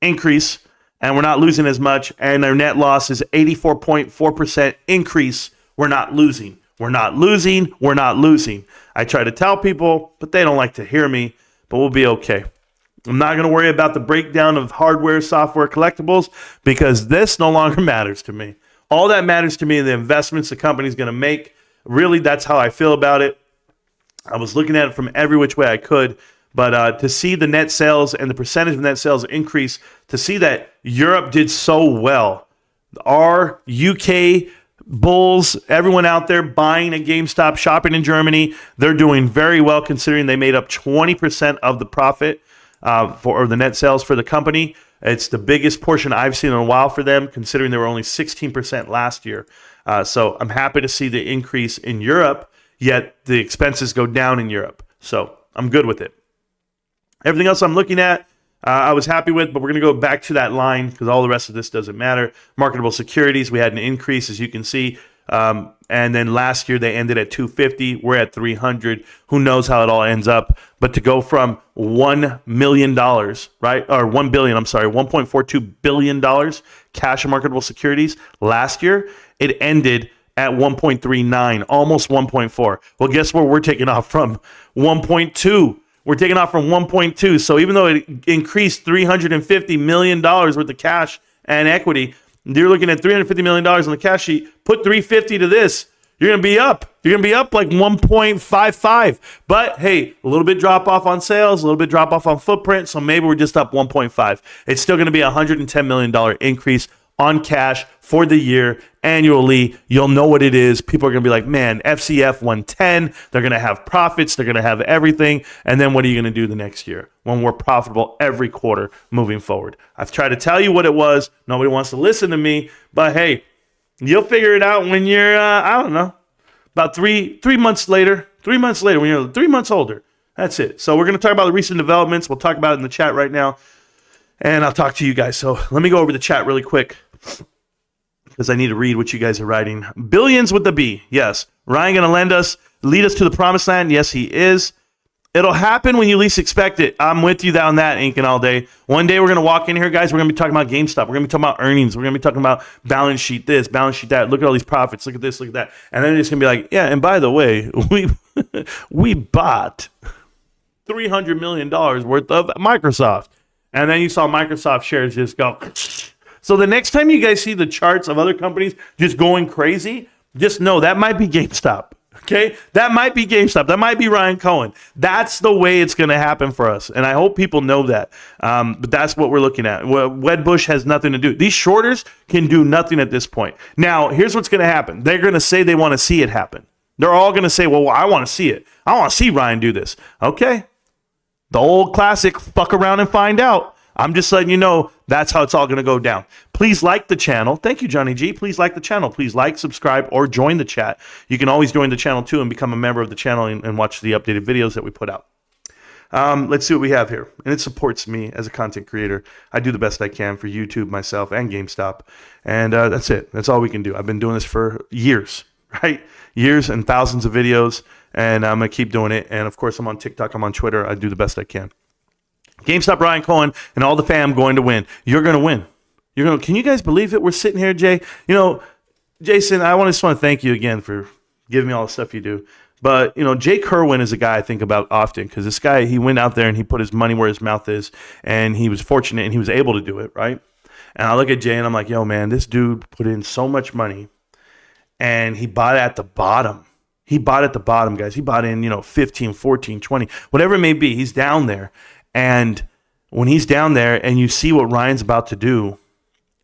increase, and we're not losing as much. And our net loss is 84.4% increase. We're not losing. We're not losing. We're not losing. I try to tell people, but they don't like to hear me, but we'll be okay. I'm not going to worry about the breakdown of hardware, software, collectibles, because this no longer matters to me. All that matters to me are the investments the company's going to make. Really, that's how I feel about it. I was looking at it from every which way I could, but to see the net sales and the percentage of net sales increase, to see that Europe did so well, our UK bulls, everyone out there buying at GameStop, shopping in Germany, they're doing very well considering they made up 20% of the profit or the net sales for the company. It's the biggest portion I've seen in a while for them, considering they were only 16% last year. So I'm happy to see the increase in Europe, yet the expenses go down in Europe. So I'm good with it. Everything else I'm looking at, I was happy with, but we're going to go back to that line because all the rest of this doesn't matter. Marketable securities, we had an increase, as you can see. And then last year they ended at 250. We're at 300. Who knows how it all ends up? But to go from $1 million, right? Or $1 billion, I'm sorry, $1.42 billion cash and marketable securities last year, it ended at 1.39, almost 1.4. Well, guess where we're taking off from? 1.2. We're taking off from 1.2. So even though it increased $350 million worth of cash and equity, you're looking at $350 million on the cash sheet. Put 350 to this, you're going to be up. You're going to be up like 1.55. But hey, a little bit drop off on sales, a little bit drop off on footprint. So maybe we're just up 1.5. It's still going to be a $110 million increase on cash for the year annually. You'll know what it is. People are going to be like, man, FCF 110. They're going to have profits. They're going to have everything. And then what are you going to do the next year when we're profitable every quarter moving forward? I've tried to tell you what it was. Nobody wants to listen to me. But hey, you'll figure it out when you're, I don't know, about three months later. 3 months later, when you're 3 months older. That's it. So we're going to talk about the recent developments. We'll talk about it in the chat right now. And I'll talk to you guys. So let me go over the chat really quick because I need to read what you guys are writing. Billions with the B. Yes. Ryan going to lead us to the promised land? Yes, he is. It'll happen when you least expect it. I'm with you on that, Inkin' all day. One day we're going to walk in here, guys. We're going to be talking about GameStop. We're going to be talking about earnings. We're going to be talking about balance sheet this, balance sheet that. Look at all these profits. Look at this, look at that. And then it's going to be like, yeah, and by the way, we bought $300 million worth of Microsoft. And then you saw Microsoft shares just go. So the next time you guys see the charts of other companies just going crazy, just know that might be GameStop. Okay, that might be GameStop. That might be Ryan Cohen. That's the way it's going to happen for us, and I hope people know that. But that's what we're looking at. Wedbush has nothing to do. These shorters can do nothing at this point. Now, here's what's going to happen. They're going to say they want to see it happen. They're all going to say, well, I want to see it. I want to see Ryan do this. Okay, the old classic, fuck around and find out. I'm just letting you know that's how it's all going to go down. Please like the channel. Thank you, Johnny G. Please like the channel. Please like, subscribe, or join the chat. You can always join the channel, too, and become a member of the channel and watch the updated videos that we put out. Let's see what we have here. And it supports me as a content creator. I do the best I can for YouTube, myself, and GameStop. And that's it. That's all we can do. I've been doing this for years, right? Years and thousands of videos, and I'm going to keep doing it. And, of course, I'm on TikTok. I'm on Twitter. I do the best I can. GameStop, Ryan Cohen, and all the fam going to win. You're going to win. Can you guys believe it? We're sitting here, Jay. You know, Jason, I just want to thank you again for giving me all the stuff you do. But, you know, Jay Kerwin is a guy I think about often because this guy, he went out there and he put his money where his mouth is, and he was fortunate and he was able to do it, right? And I look at Jay and I'm like, yo, man, this dude put in so much money, and he bought at the bottom. He bought at the bottom, guys. He bought in, 15, 14, 20, whatever it may be. He's down there. And when he's down there and you see what Ryan's about to do,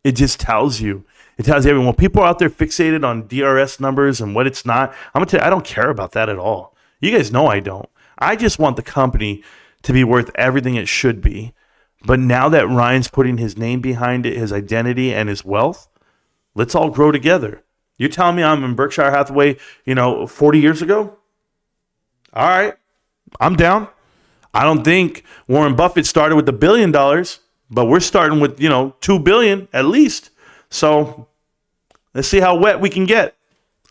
it just tells you. It tells everyone. When people are out there fixated on DRS numbers and what it's not, I'm going to tell you, I don't care about that at all. You guys know I don't. I just want the company to be worth everything it should be. But now that Ryan's putting his name behind it, his identity and his wealth, let's all grow together. You're telling me I'm in Berkshire Hathaway, 40 years ago? All right, I'm down. I don't think Warren Buffett started with $1 billion, but we're starting with, $2 billion at least. So let's see how wet we can get.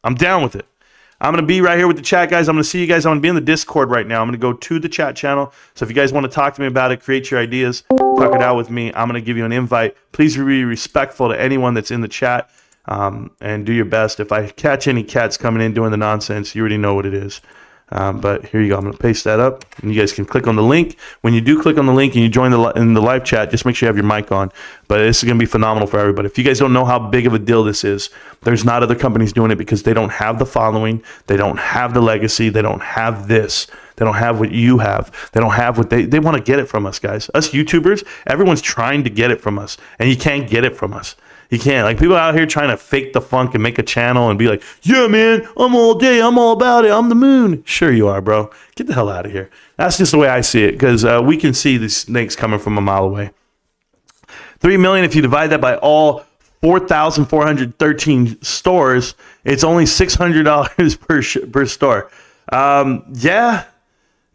I'm down with it. I'm going to be right here with the chat, guys. I'm going to see you guys. I'm going to be in the Discord right now. I'm going to go to the chat channel. So if you guys want to talk to me about it, create your ideas, talk it out with me, I'm going to give you an invite. Please be respectful to anyone that's in the chat, and do your best. If I catch any cats coming in doing the nonsense, you already know what it is. But here you go. I'm going to paste that up, and you guys can click on the link. When you do click on the link and you join in the live chat, just make sure you have your mic on. But this is going to be phenomenal for everybody. If you guys don't know how big of a deal this is, there's not other companies doing it because they don't have the following. They don't have the legacy. They don't have this. They don't have what you have. They don't have what they want to get it from us, guys. Us YouTubers, everyone's trying to get it from us, and you can't get it from us. You can't. Like, people out here trying to fake the funk and make a channel and be like, yeah, man, I'm all day. I'm all about it. I'm the moon. Sure you are, bro. Get the hell out of here. That's just the way I see it, because we can see the snakes coming from a mile away. 3 million, if you divide that by all 4,413 stores, it's only $600 per store. Yeah,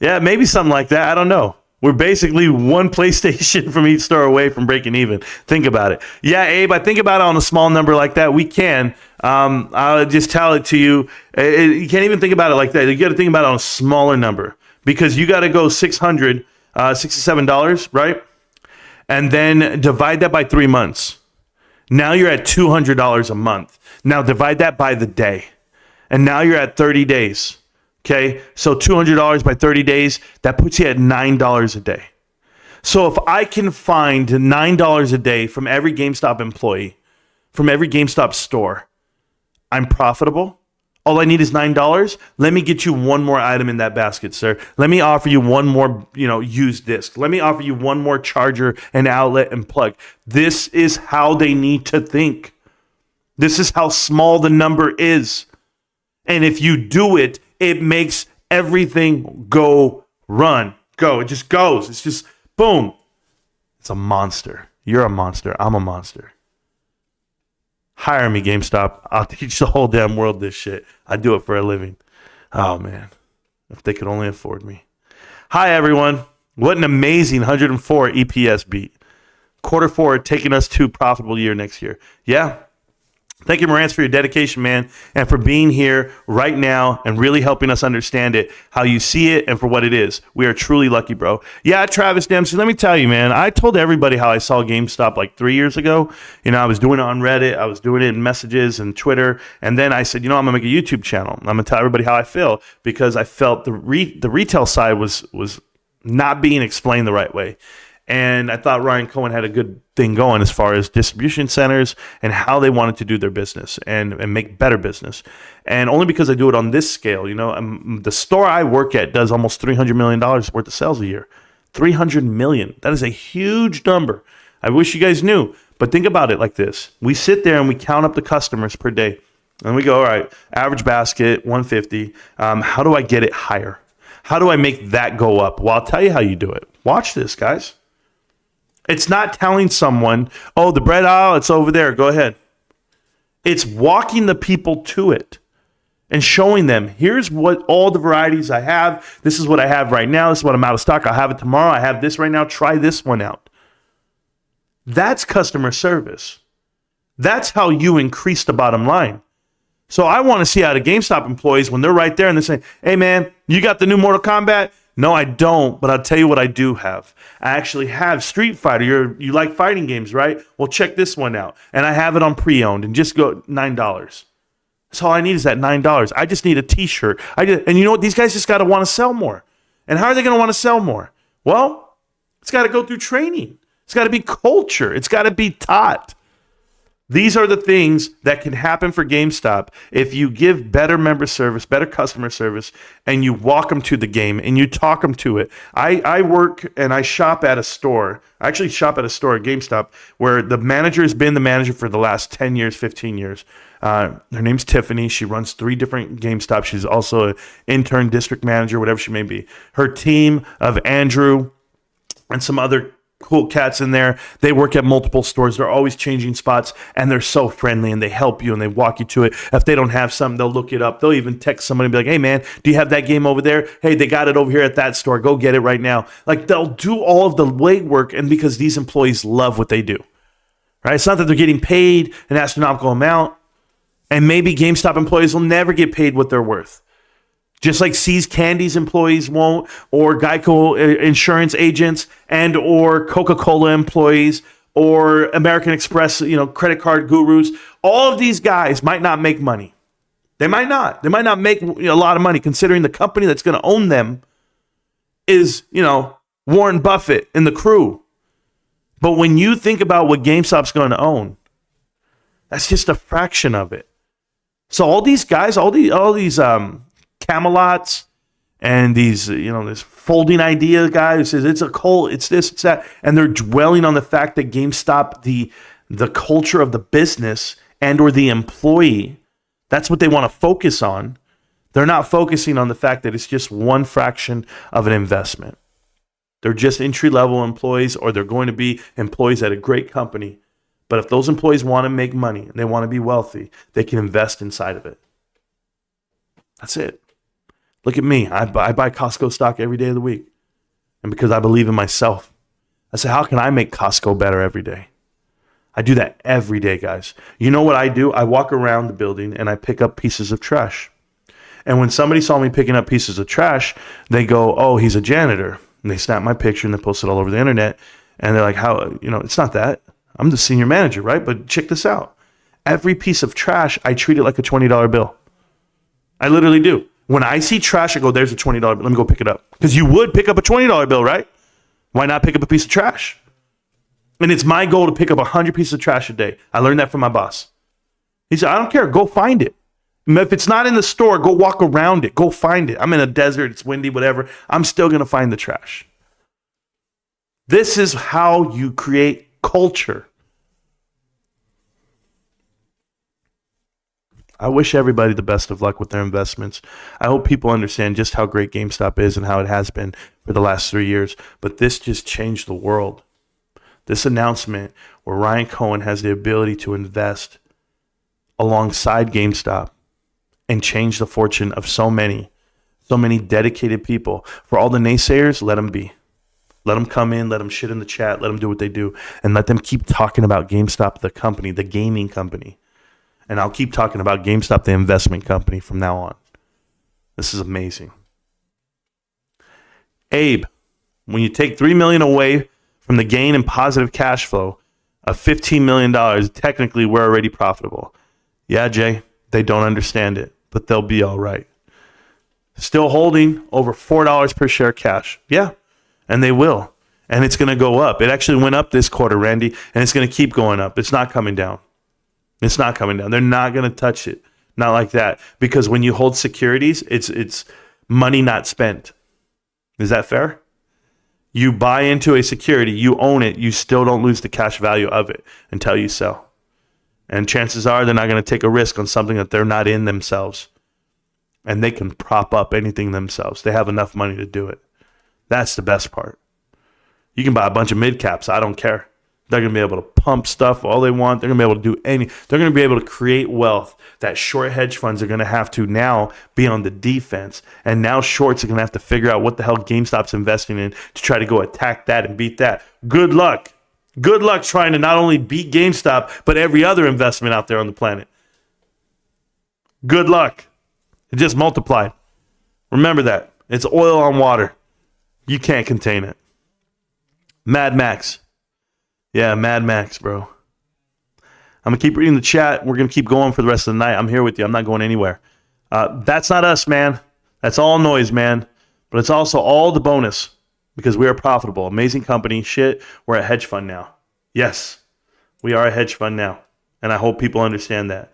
maybe something like that. I don't know. We're basically one PlayStation from each store away from breaking even. Think about it. Yeah, Abe, I think about it on a small number like that. We can. I'll just tell it to you. You can't even think about it like that. You got to think about it on a smaller number, because you got to go $667, right? And then divide that by 3 months. Now you're at $200 a month. Now divide that by the day. And now you're at 30 days. Okay, so $200 by 30 days, that puts you at $9 a day. So if I can find $9 a day from every GameStop employee, from every GameStop store, I'm profitable. All I need is $9. Let me get you one more item in that basket, sir. Let me offer you one more, used disc. Let me offer you one more charger and outlet and plug. This is how they need to think. This is how small the number is. And if you do it, it makes everything go. It just goes. It's just boom. It's a monster. You're a monster. I'm a monster. Hire me, GameStop. I'll teach the whole damn world this shit. I do it for a living. Oh, man. If they could only afford me. Hi, everyone. What an amazing 104 EPS beat. Q4 taking us to profitable year next year. Yeah. Thank you, Marantz, for your dedication, man, and for being here right now and really helping us understand it, how you see it, and for what it is. We are truly lucky, bro. Yeah, Travis Dempsey, let me tell you, man, I told everybody how I saw GameStop like 3 years ago. I was doing it on Reddit. I was doing it in messages and Twitter. And then I said, I'm going to make a YouTube channel. I'm going to tell everybody how I feel, because I felt the retail side was not being explained the right way. And I thought Ryan Cohen had a good thing going as far as distribution centers and how they wanted to do their business and make better business. And only because I do it on this scale, the store I work at does almost $300 million worth of sales a year. $300 million. That is a huge number. I wish you guys knew. But think about it like this. We sit there and we count up the customers per day. And we go, all right, average basket, 150. How do I get it higher? How do I make that go up? Well, I'll tell you how you do it. Watch this, guys. It's not telling someone, oh, the bread aisle, it's over there. Go ahead. It's walking the people to it and showing them, here's what all the varieties I have. This is what I have right now. This is what I'm out of stock. I'll have it tomorrow. I have this right now. Try this one out. That's customer service. That's how you increase the bottom line. So I want to see out of GameStop employees when they're right there and they're saying, hey, man, you got the new Mortal Kombat? No, I don't, but I'll tell you what I do have. I actually have Street Fighter. You like fighting games, right? Well, check this one out. And I have it on pre-owned and just go $9. That's all I need is that $9. I just need a t-shirt. And you know what? These guys just got to want to sell more. And how are they going to want to sell more? Well, it's got to go through training. It's got to be culture. It's got to be taught. These are the things that can happen for GameStop if you give better member service, better customer service, and you walk them to the game and you talk them to it. I work and I shop at a store. I actually shop at a store at GameStop where the manager has been the manager for the last 10 years, 15 years. Her name's Tiffany. She runs 3 different GameStops. She's also an intern district manager, whatever she may be. Her team of Andrew and some other cool cats in there. They work at multiple stores. They're always changing spots, and they're so friendly, and they help you, and they walk you to it. If they don't have something, they'll look it up. They'll even text somebody and be like, hey, man, do you have that game over there? Hey, they got it over here at that store. Go get it right now. Like, they'll do all of the legwork, and because these employees love what they do, right? It's not that they're getting paid an astronomical amount, and maybe GameStop employees will never get paid what they're worth. Just like See's Candies employees won't, or Geico insurance agents, and or Coca-Cola employees, or American Express, credit card gurus. All of these guys might not make money. They might not. They might not make a lot of money, considering the company that's going to own them is, Warren Buffett and the crew. But when you think about what GameStop's going to own, that's just a fraction of it. So all these guys, all these Camelots and these, this folding idea guy who says it's a cult, it's this, it's that, and they're dwelling on the fact that GameStop, the culture of the business and or the employee, that's what they want to focus on. They're not focusing on the fact that it's just one fraction of an investment. They're just entry-level employees, or they're going to be employees at a great company. But if those employees want to make money and they want to be wealthy, they can invest inside of it. That's it. Look at me. I buy Costco stock every day of the week. And because I believe in myself, I say, how can I make Costco better every day? I do that every day, guys. You know what I do? I walk around the building and I pick up pieces of trash. And when somebody saw me picking up pieces of trash, they go, oh, he's a janitor. And they snap my picture and they post it all over the internet. And they're like, how, it's not that. I'm the senior manager, right? But check this out. Every piece of trash, I treat it like a $20 bill. I literally do. When I see trash, I go, there's a $20 bill. Let me go pick it up. Because you would pick up a $20 bill, right? Why not pick up a piece of trash? And it's my goal to pick up 100 pieces of trash a day. I learned that from my boss. He said, I don't care. Go find it. If it's not in the store, go walk around it. Go find it. I'm in a desert. It's windy, whatever. I'm still going to find the trash. This is how you create culture. I wish everybody the best of luck with their investments. I hope people understand just how great GameStop is and how it has been for the last 3 years. But this just changed the world. This announcement where Ryan Cohen has the ability to invest alongside GameStop and change the fortune of so many dedicated people. For all the naysayers, let them be. Let them come in, let them shit in the chat, let them do what they do, and let them keep talking about GameStop, the company, the gaming company. And I'll keep talking about GameStop, the investment company, from now on. This is amazing. Abe, when you take $3 million away from the gain in positive cash flow of $15 million, technically we're already profitable. Yeah, Jay, they don't understand it, but they'll be all right. Still holding over $4 per share cash. Yeah, and they will. and it's going to go up. It actually went up this quarter, Randy, and it's going to keep going up. It's not coming down. It's not coming down. They're not going to touch it. Not like that. Because when you hold securities, it's money not spent. Is that fair? You buy into a security, you own it, you still don't lose the cash value of it until you sell. And chances are they're not going to take a risk on something that they're not in themselves. And they can prop up anything themselves. They have enough money to do it. That's the best part. You can buy a bunch of mid caps. I don't care. They're going to be able to pump stuff all they want. They're going to be able to do they're going to be able to create wealth that short hedge funds are going to have to now be on the defense. And now shorts are going to have to figure out what the hell GameStop's investing in to try to go attack that and beat that. Good luck. Good luck trying to not only beat GameStop, but every other investment out there on the planet. Good luck. It just multiplied. Remember that. It's oil on water. You can't contain it. Mad Max. Yeah, Mad Max, bro. I'm going to keep reading the chat. We're going to keep going for the rest of the night. I'm here with you. I'm not going anywhere. That's not us, man. That's all noise, man. But it's also all the bonus because we are profitable. Amazing company. Shit, we're a hedge fund now. Yes, we are a hedge fund now. And I hope people understand that.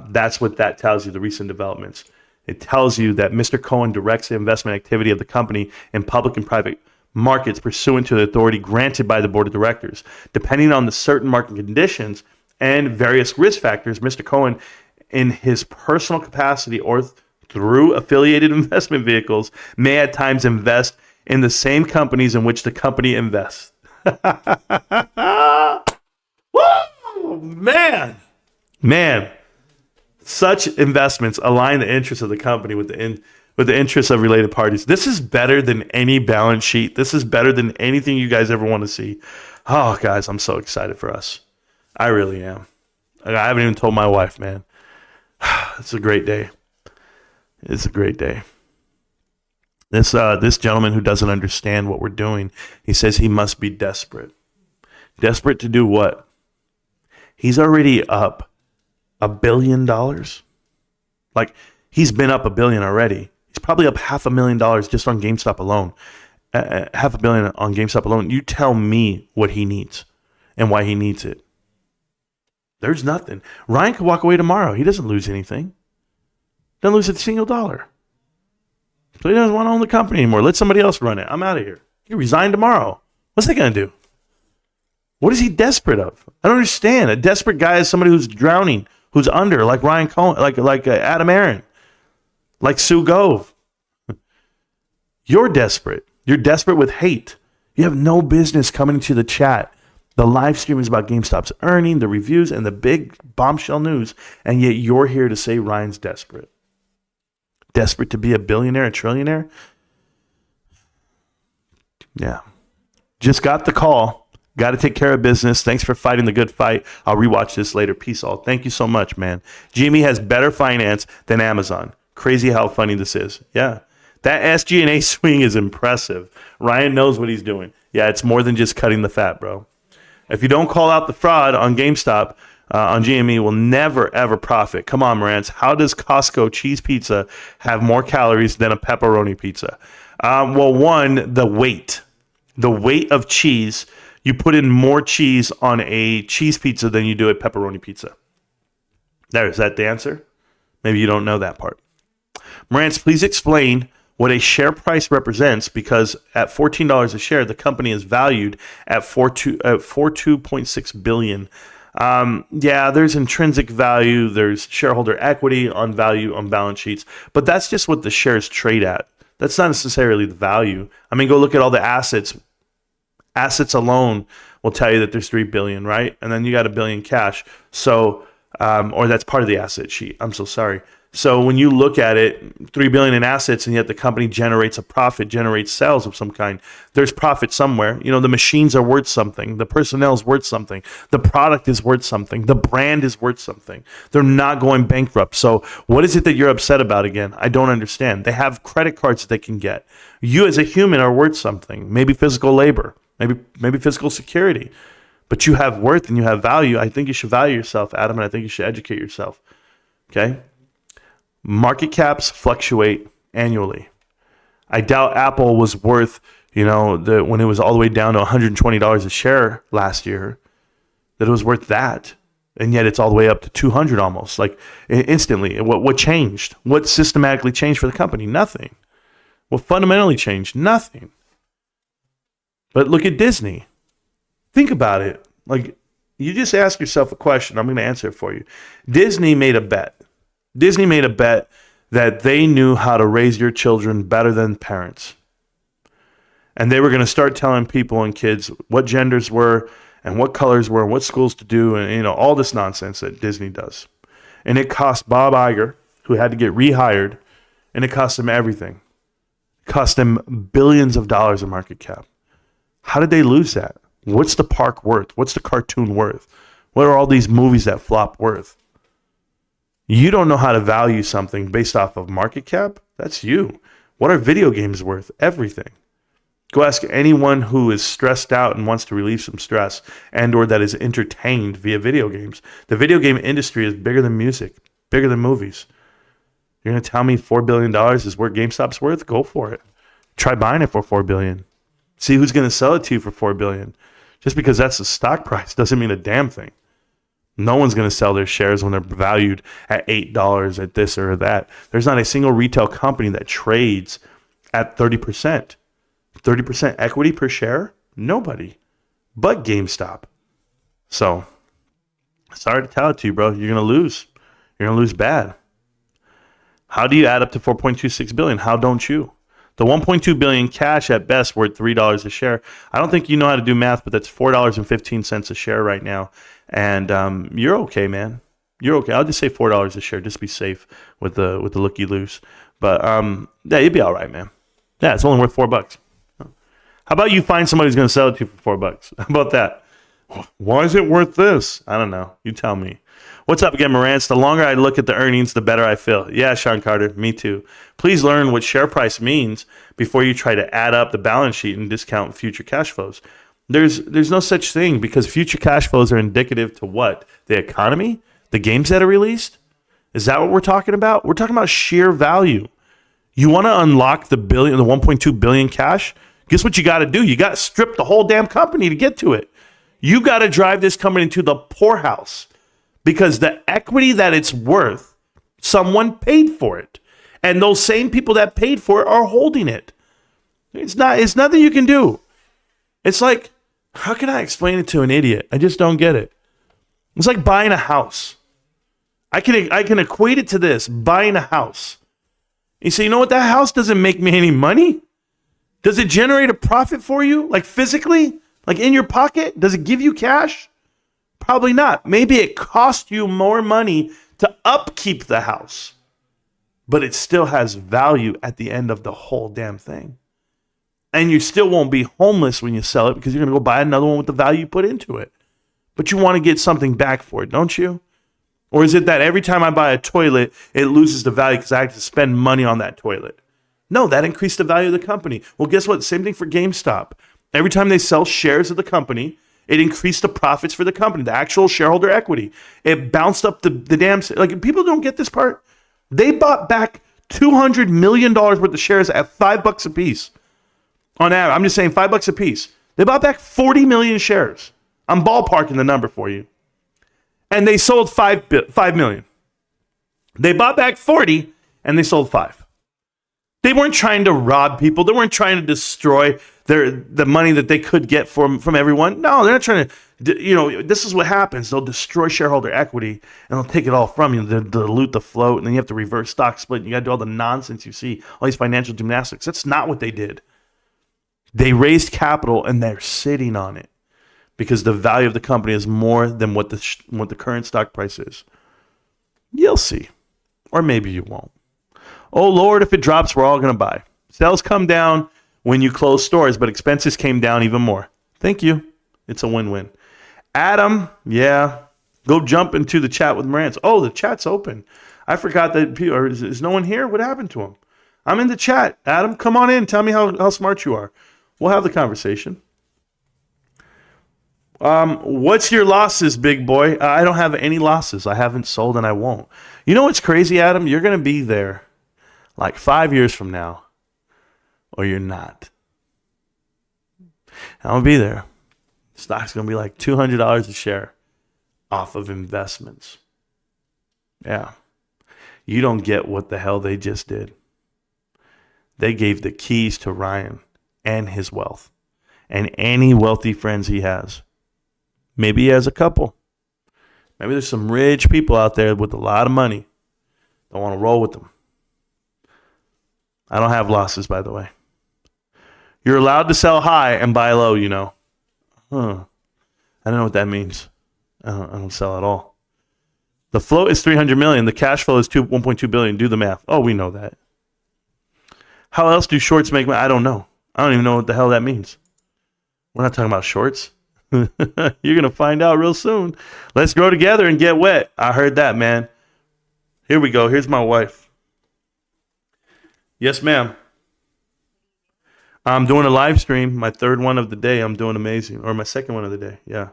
That's what that tells you, the recent developments. It tells you that Mr. Cohen directs the investment activity of the company in public and private markets pursuant to the authority granted by the board of directors. Depending on the certain market conditions and various risk factors, Mr. Cohen, in his personal capacity or through affiliated investment vehicles, may at times invest in the same companies in which the company invests. Woo! Man. Such investments align the interests of the company with the interests of related parties. This is better than any balance sheet. This is better than anything you guys ever want to see. Oh, guys, I'm so excited for us. I really am. I haven't even told my wife, man. It's a great day. It's a great day. This gentleman who doesn't understand what we're doing, he says he must be desperate. Desperate to do what? He's already up $1 billion. Like, he's been up $1 billion already. He's probably up $500,000 just on GameStop alone. $500 million on GameStop alone. You tell me what he needs and why he needs it. There's nothing. Ryan could walk away tomorrow. He doesn't lose anything. Doesn't lose a single dollar. So he doesn't want to own the company anymore. Let somebody else run it. I'm out of here. He can resign tomorrow. What's that going to do? What is he desperate of? I don't understand. A desperate guy is somebody who's drowning, who's under, like Ryan Cohen, like Adam Aaron, like Sue Gove. You're desperate. You're desperate with hate. You have no business coming into the chat. The live stream is about GameStop's earning, the reviews, and the big bombshell news, and yet you're here to say Ryan's desperate. Desperate to be a billionaire, a trillionaire? Yeah. Just got the call. Got to take care of business. Thanks for fighting the good fight. I'll rewatch this later. Peace all. Thank you so much, man. GME has better finance than Amazon. Crazy how funny this is. Yeah. That SG&A swing is impressive. Ryan knows what he's doing. Yeah, it's more than just cutting the fat, bro. If you don't call out the fraud on GameStop, on GME, will never, ever profit. Come on, Marantz. How does Costco cheese pizza have more calories than a pepperoni pizza? Well, one, the weight. The weight of cheese. You put in more cheese on a cheese pizza than you do a pepperoni pizza. Is that the answer? Maybe you don't know that part. Marantz, please explain what a share price represents, because at $14 a share, the company is valued at $42.6 billion. Yeah, there's intrinsic value. There's shareholder equity on value on balance sheets, but that's just what the shares trade at. That's not necessarily the value. I mean, go look at all the assets. Assets alone will tell you that there's $3 billion, right? And then you got $1 billion cash. So, or that's part of the asset sheet. I'm so sorry. So when you look at it, $3 billion in assets, and yet the company generates a profit, generates sales of some kind. There's profit somewhere. You know, the machines are worth something. The personnel is worth something. The product is worth something. The brand is worth something. They're not going bankrupt. So what is it that you're upset about again? I don't understand. They have credit cards that they can get. You as a human are worth something. Maybe physical labor. Maybe physical security. But you have worth and you have value. I think you should value yourself, Adam, and I think you should educate yourself. Okay? Market caps fluctuate annually. I doubt Apple was worth, when it was all the way down to $120 a share last year, that it was worth that. And yet it's all the way up to 200 almost, like instantly. What changed? What systematically changed for the company? Nothing. What fundamentally changed? Nothing. But look at Disney. Think about it. Like, you just ask yourself a question. I'm going to answer it for you. Disney made a bet. Disney made a bet that they knew how to raise your children better than parents. And they were going to start telling people and kids what genders were and what colors were and what schools to do and, all this nonsense that Disney does. And it cost Bob Iger, who had to get rehired, and it cost him everything. It cost him billions of dollars in market cap. How did they lose that? What's the park worth? What's the cartoon worth? What are all these movies that flop worth? You don't know how to value something based off of market cap? That's you. What are video games worth? Everything. Go ask anyone who is stressed out and wants to relieve some stress and or that is entertained via video games. The video game industry is bigger than music, bigger than movies. You're going to tell me $4 billion is where GameStop's worth? Go for it. Try buying it for $4 billion. See who's going to sell it to you for $4 billion. Just because that's the stock price doesn't mean a damn thing. No one's going to sell their shares when they're valued at $8 at this or that. There's not a single retail company that trades at 30%. 30% equity per share? Nobody. But GameStop. So, sorry to tell it to you, bro. You're going to lose. You're going to lose bad. How do you add up to $4.26 billion? How don't you? The $1.2 billion cash at best worth $3 a share. I don't think you know how to do math, but that's $4.15 a share right now. And you're okay, man. You're okay. I'll just say $4 a share, just to be safe with the looky-loos. But yeah, you'd be all right, man. Yeah, it's only worth $4. How about you find somebody who's going to sell it to you for $4? How about that? Why is it worth this? I don't know. You tell me. What's up again, Marantz? The longer I look at the earnings, the better I feel. Yeah, Sean Carter, me too. Please learn what share price means before you try to add up the balance sheet and discount future cash flows. There's no such thing because future cash flows are indicative to what? The economy? The games that are released? Is that what we're talking about? We're talking about sheer value. You want to unlock the 1.2 billion cash? Guess what you got to do? You got to strip the whole damn company to get to it. You got to drive this company into the poorhouse because the equity that it's worth, someone paid for it. And those same people that paid for it are holding it. It's nothing you can do. It's like, how can I explain it to an idiot? I just don't get it. It's like buying a house. I can equate it to this, buying a house. You say, you know what? That house doesn't make me any money. Does it generate a profit for you? Like physically? Like in your pocket? Does it give you cash? Probably not. Maybe it costs you more money to upkeep the house. But it still has value at the end of the whole damn thing. And you still won't be homeless when you sell it because you're going to go buy another one with the value you put into it. But you want to get something back for it, don't you? Or is it that every time I buy a toilet, it loses the value because I have to spend money on that toilet? No, that increased the value of the company. Well, guess what? Same thing for GameStop. Every time they sell shares of the company, it increased the profits for the company, the actual shareholder equity. It bounced up the damn... Like, people don't get this part. They bought back $200 million worth of shares at $5 a piece. On average, I'm just saying $5 a piece. They bought back 40 million shares. I'm ballparking the number for you. And they sold 5 million. They bought back 40 and they sold 5. They weren't trying to rob people. They weren't trying to destroy the money that they could get from everyone. No, they're not trying to, this is what happens. They'll destroy shareholder equity and they'll take it all from you. They'll dilute the float and then you have to reverse stock split. And you got to do all the nonsense you see, all these financial gymnastics. That's not what they did. They raised capital and they're sitting on it because the value of the company is more than what the current stock price is. You'll see. Or maybe you won't. Oh, Lord, if it drops, we're all going to buy. Sales come down when you close stores, but expenses came down even more. Thank you. It's a win-win. Adam, yeah, go jump into the chat with Marantz. Oh, the chat's open. I forgot that. Is no one here? What happened to him? I'm in the chat. Adam, come on in. Tell me how smart you are. We'll have the conversation. What's your losses, big boy? I don't have any losses. I haven't sold and I won't. You know what's crazy, Adam? You're going to be there like 5 years from now, or you're not. I'm going to be there. Stock's going to be like $200 a share off of investments. Yeah. You don't get what the hell they just did. They gave the keys to Ryan and his wealth and any wealthy friends he has. Maybe he has a couple. Maybe there's some rich people out there with a lot of money that want to roll with them. I don't have losses, by the way. You're allowed to sell high and buy low, you know. I don't know what that means. I don't sell at all. The float is $300 million. The cash flow is $1.2 billion. Do the math. Oh, we know that. How else do shorts make money? I don't know. I don't even know what the hell that means. We're not talking about shorts. You're going to find out real soon. Let's grow together and get wet. I heard that, man. Here we go. Here's my wife. Yes, ma'am. I'm doing a live stream. My third one of the day. I'm doing amazing. Or my second one of the day. Yeah.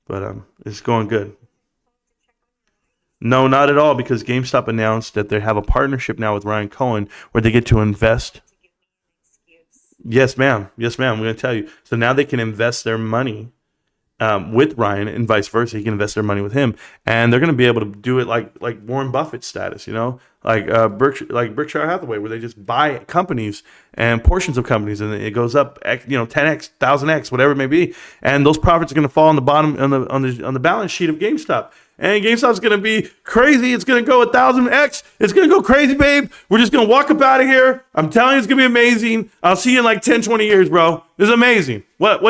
But it's going good. No, not at all, because GameStop announced that they have a partnership now with Ryan Cohen where they get to invest. Yes, ma'am. Yes, ma'am. I'm going to tell you. So now they can invest their money with Ryan and vice versa. He can invest their money with him. And they're going to be able to do it like Warren Buffett status, you know, like Berkshire Hathaway, where they just buy companies and portions of companies and it goes up, 10x, 1000x, whatever it may be. And those profits are going to fall on the bottom on the balance sheet of GameStop. And GameStop's going to be crazy. It's going to go 1000x. It's going to go crazy, babe. We're just going to walk up out of here. I'm telling you, it's going to be amazing. I'll see you in like 10, 20 years, bro. This is amazing. What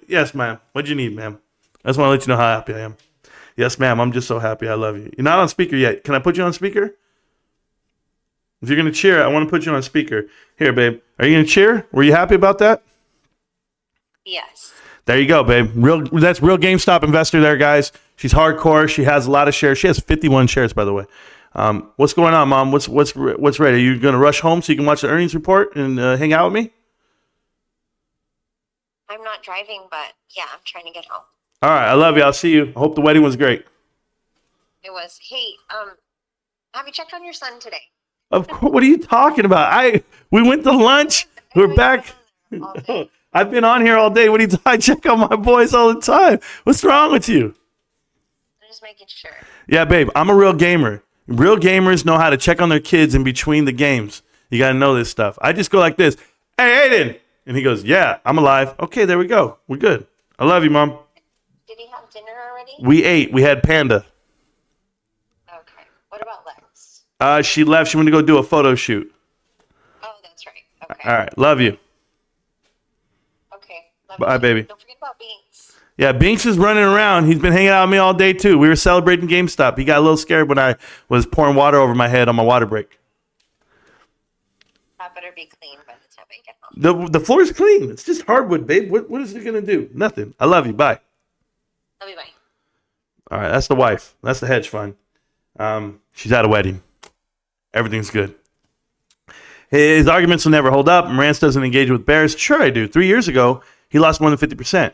yes, ma'am. What do you need, ma'am? I just want to let you know how happy I am. Yes, ma'am. I'm just so happy. I love you. You're not on speaker yet. Can I put you on speaker? If you're going to cheer, I want to put you on speaker. Here, babe. Are you going to cheer? Were you happy about that? Yes. There you go, babe. That's real GameStop investor there, guys. She's hardcore. She has a lot of shares. She has 51 shares, by the way. What's going on, Mom? What's ready? Are you going to rush home so you can watch the earnings report and hang out with me? I'm not driving, but yeah, I'm trying to get home. All right. I love you. I'll see you. I hope the wedding was great. It was. Hey, have you checked on your son today? Of course. What are you talking about? We went to lunch. We're back. I've been on here all day. What are you talking? I check on my boys all the time. What's wrong with you? I'm just making sure. Yeah, babe. I'm a real gamer. Real gamers know how to check on their kids in between the games. You got to know this stuff. I just go like this. Hey, Aiden. And he goes, yeah, I'm alive. Okay, there we go. We're good. I love you, Mom. Did he have dinner already? We ate. We had panda. Okay. What about Lex? She left. She went to go do a photo shoot. Oh, that's right. Okay. All right. Love you. Okay. Bye, baby. Don't forget about Binks. Yeah, Binks is running around. He's been hanging out with me all day, too. We were celebrating GameStop. He got a little scared when I was pouring water over my head on my water break. That better be clean by the time I get home. The floor is clean. It's just hardwood, babe. What is it going to do? Nothing. I love you. Bye. Love you, bye. All right, that's the wife. That's the hedge fund. She's at a wedding. Everything's good. His arguments will never hold up. Marantz doesn't engage with bears. Sure I do. 3 years ago, he lost more than 50%.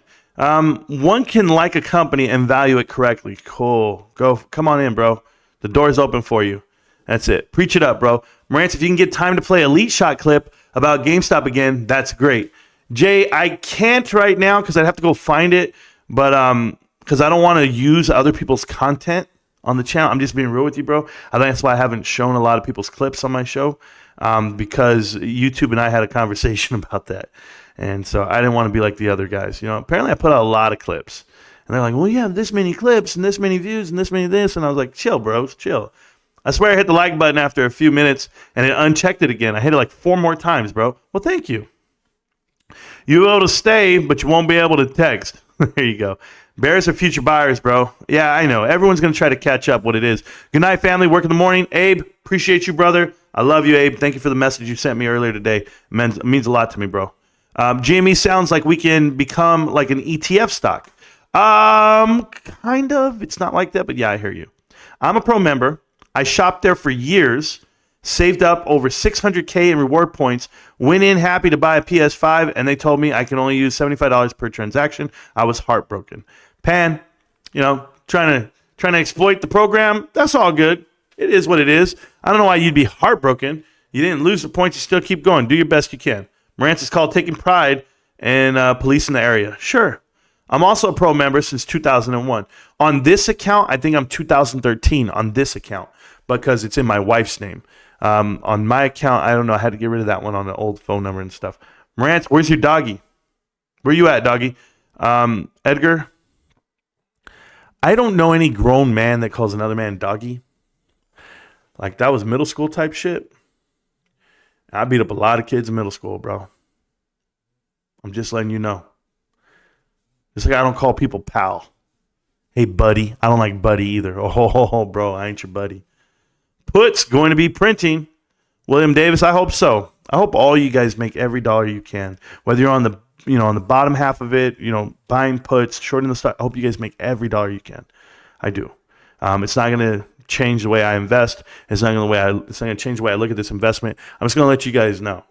One can like a company and value it correctly. Cool. Come on in, bro. The door's open for you. That's it. Preach it up, bro. Marantz, if you can get time to play a lead shot clip about GameStop again, that's great. Jay, I can't right now because I'd have to go find it, but because I don't want to use other people's content on the channel. I'm just being real with you, bro. I think that's why I haven't shown a lot of people's clips on my show, because YouTube and I had a conversation about that. And so I didn't want to be like the other guys. You know, apparently I put out a lot of clips. And they're like, well, you have this many clips and this many views and this many this. And I was like, chill, bros, chill. I swear I hit the like button after a few minutes and it unchecked it again. I hit it like 4 more times, bro. Well, thank you. You'll be able to stay, but you won't be able to text. There you go. Bears are future buyers, bro. Yeah, I know. Everyone's going to try to catch up what it is. Good night, family. Work in the morning. Abe, appreciate you, brother. I love you, Abe. Thank you for the message you sent me earlier today. It means a lot to me, bro. GME sounds like we can become like an ETF stock. Kind of. It's not like that, but yeah, I hear you. I'm a pro member. I shopped there for years, saved up over $600K in reward points, went in happy to buy a PS5, and they told me I can only use $75 per transaction. I was heartbroken. Pan, trying to exploit the program. That's all good. It is what it is. I don't know why you'd be heartbroken. You didn't lose the points. You still keep going. Do your best you can. Marantz is called taking pride and policing the area. Sure. I'm also a pro member since 2001. On this account, I think I'm 2013 on this account because it's in my wife's name. On my account, I don't know. I had to get rid of that one on the old phone number and stuff. Marantz, where's your doggy? Where you at, doggy? Edgar, I don't know any grown man that calls another man doggy. Like, that was middle school type shit. I beat up a lot of kids in middle school, bro. I'm just letting you know. It's like I don't call people pal. Hey, buddy. I don't like buddy either. Oh, bro, I ain't your buddy. Put's going to be printing. William Davis, I hope so. I hope all you guys make every dollar you can. Whether you're on the on the bottom half of it, buying puts, shorting the stock. I hope you guys make every dollar you can. I do. It's not going to change the way I invest. It's not going to change the way I look at this investment. I'm just going to let you guys know.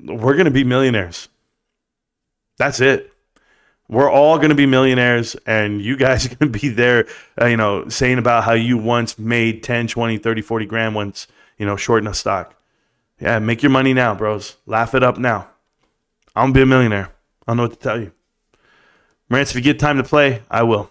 We're going to be millionaires. That's it. We're all going to be millionaires, and you guys are going to be there, saying about how you once made 10, 20, 30, 40 grand once, shorting a stock. Yeah, make your money now, bros. Laugh it up now. I'm going to be a millionaire. I don't know what to tell you. Marantz, if you get time to play, I will.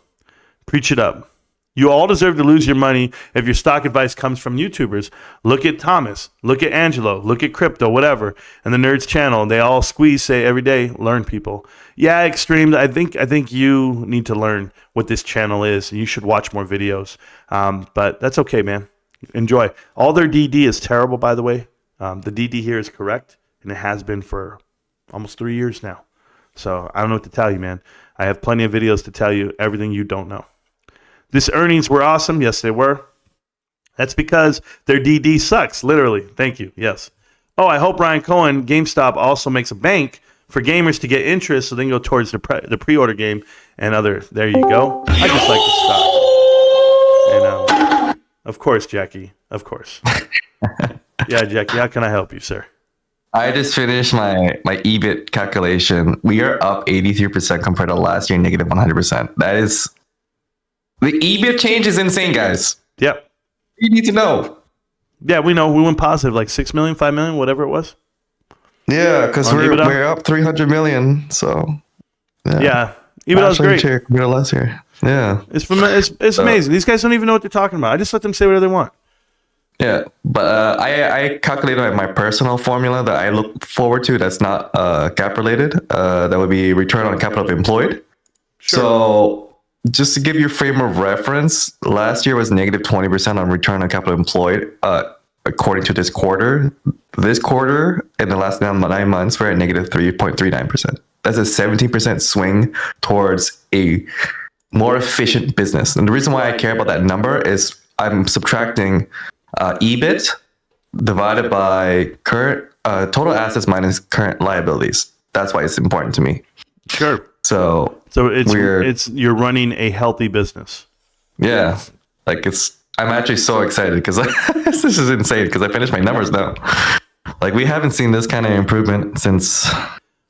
Preach it up. You all deserve to lose your money if your stock advice comes from YouTubers. Look at Thomas. Look at Angelo. Look at Crypto, whatever. And the Nerds channel. They all say every day, learn people. Yeah, Extreme, I think you need to learn what this channel is. You should watch more videos. But that's okay, man. Enjoy. All their DD is terrible, by the way. The DD here is correct, and it has been for almost 3 years now. So I don't know what to tell you, man. I have plenty of videos to tell you everything you don't know. This earnings were awesome. Yes, they were. That's because their DD sucks, literally. Thank you. Yes. Oh, I hope Ryan Cohen, GameStop, also makes a bank for gamers to get interest so they can go towards the pre-order game and other. There you go. I just like the stock. And of course, Jackie. Of course. Yeah, Jackie, how can I help you, sir? I just finished my EBIT calculation. We are up 83% compared to last year, negative 100%. That is... The EBIT change is insane, guys. Yep. You need to know. Yeah, we know. We went positive, like 6 million, 5 million, whatever it was. Yeah, because we're up 300 million. So, yeah. EBITDA was great. Last year. Yeah. It's amazing. These guys don't even know what they're talking about. I just let them say whatever they want. Yeah, but I calculated my personal formula that I look forward to that's not cap related. That would be return on capital employed. Sure. So just to give you a frame of reference, last year was negative 20% on return on capital employed, according to this quarter. This quarter, in the last 9 months, we're at negative 3.39%. That's a 17% swing towards a more efficient business. And the reason why I care about that number is I'm subtracting EBIT divided by current total assets minus current liabilities. That's why it's important to me. Sure. So you're running a healthy business. Yeah, I'm actually so excited because this is insane because I finished my numbers now. Like we haven't seen this kind of improvement since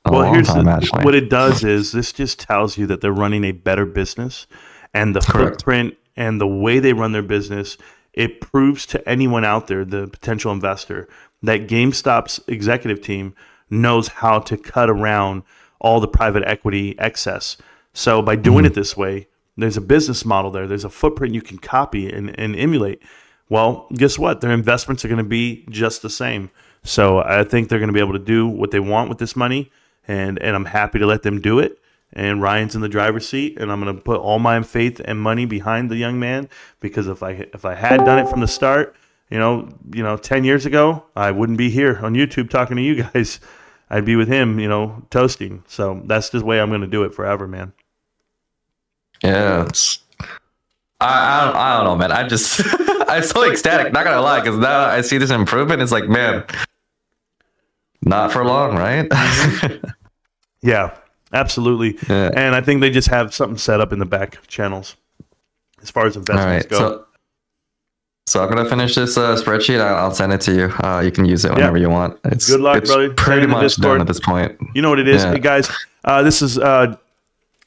a long time. Actually, what it does is this just tells you that they're running a better business, and the footprint and the way they run their business. It proves to anyone out there, the potential investor, that GameStop's executive team knows how to cut around all the private equity excess. So by doing it this way, there's a business model there. There's a footprint you can copy and emulate. Well, guess what? Their investments are going to be just the same. So I think they're going to be able to do what they want with this money, and I'm happy to let them do it. And Ryan's in the driver's seat, and I'm going to put all my faith and money behind the young man because if I had done it from the start, 10 years ago, I wouldn't be here on YouTube talking to you guys. I'd be with him, toasting. So that's the way I'm going to do it forever, man. Yeah, I don't know, man. I'm so ecstatic. Not gonna lie, because now I see this improvement. It's like, man, not for long, right? Yeah. Absolutely. Yeah. And I think they just have something set up in the back channels as far as investments go. So I'm going to finish this spreadsheet. I'll send it to you. You can use it whenever you want. Good luck, brother. Pretty much done at this point. You know what it is? Hey, guys, this is, I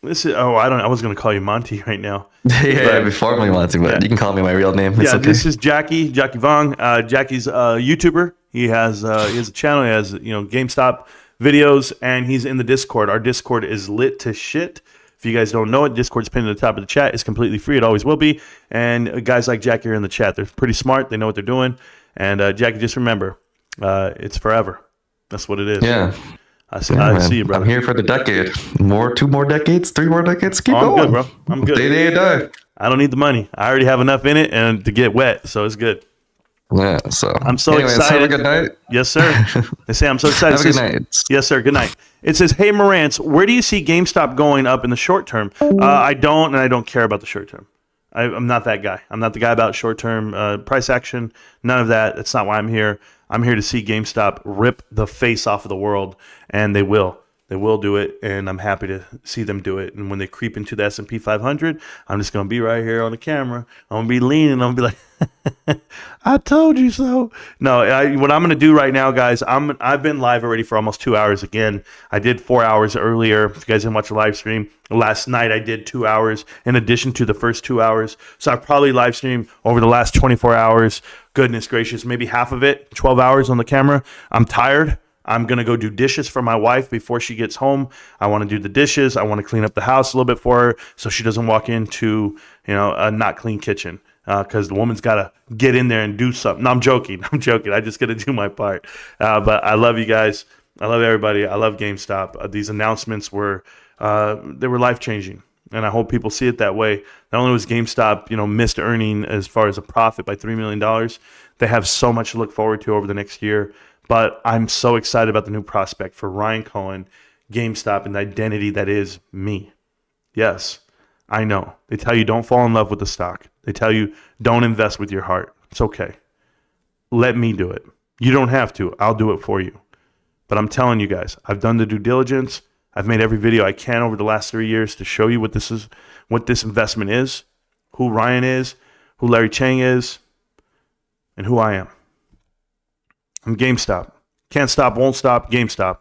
was going to call you Monty right now. Before me Monty, but you can call me my real name. It's okay. This is Jackie Vong. Jackie's a YouTuber. He has a channel. He has, GameStop videos, and he's in the Discord. Our Discord is lit to shit. If you guys don't know it, Discord's pinned at the top of the chat. It's completely free. It always will be. And guys like Jackie are in the chat. They're pretty smart. They know what they're doing. And Jackie, just remember, it's forever. That's what it is. Yeah. I see you, brother. I'm here for the decade. 2 more decades, 3 more decades. Keep I'm going. good, bro. I'm good. Day to die. I don't need the money. I already have enough in it and to get wet, so it's good. Yeah, so I'm so anyways, excited. Have a good night. Yes, sir. They say I'm so excited. Have a good night. Yes, sir. Good night. It says, hey, Marantz, where do you see GameStop going up in the short term? I don't care about the short term. I'm not that guy. I'm not the guy about short term price action. None of that. That's not why I'm here. I'm here to see GameStop rip the face off of the world, and they will. They will do it, and I'm happy to see them do it. And when they creep into the S&P 500, I'm just going to be right here on the camera. I'm going to be leaning. I'm going to be like, I told you so. No, what I'm going to do right now, guys, I've been live already for almost 2 hours again. I did 4 hours earlier. If you guys didn't watch the live stream, last night I did 2 hours in addition to the first 2 hours. So I probably live streamed over the last 24 hours. Goodness gracious, maybe half of it, 12 hours on the camera. I'm tired. I'm going to go do dishes for my wife before she gets home. I want to do the dishes. I want to clean up the house a little bit for her so she doesn't walk into, a not clean kitchen because the woman's got to get in there and do something. No, I'm joking. I just got to do my part. But I love you guys. I love everybody. I love GameStop. These announcements were life-changing, and I hope people see it that way. Not only was GameStop, missed earning as far as a profit by $3 million, they have so much to look forward to over the next year. But I'm so excited about the new prospect for Ryan Cohen, GameStop, and the identity that is me. Yes, I know. They tell you don't fall in love with the stock. They tell you don't invest with your heart. It's okay. Let me do it. You don't have to. I'll do it for you. But I'm telling you guys, I've done the due diligence. I've made every video I can over the last 3 years to show you what this is, what this investment is, who Ryan is, who Larry Chang is, and who I am. I'm GameStop. Can't stop, won't stop, GameStop.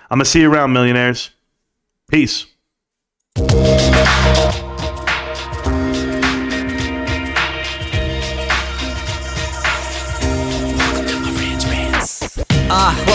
I'm going to see you around, millionaires. Peace.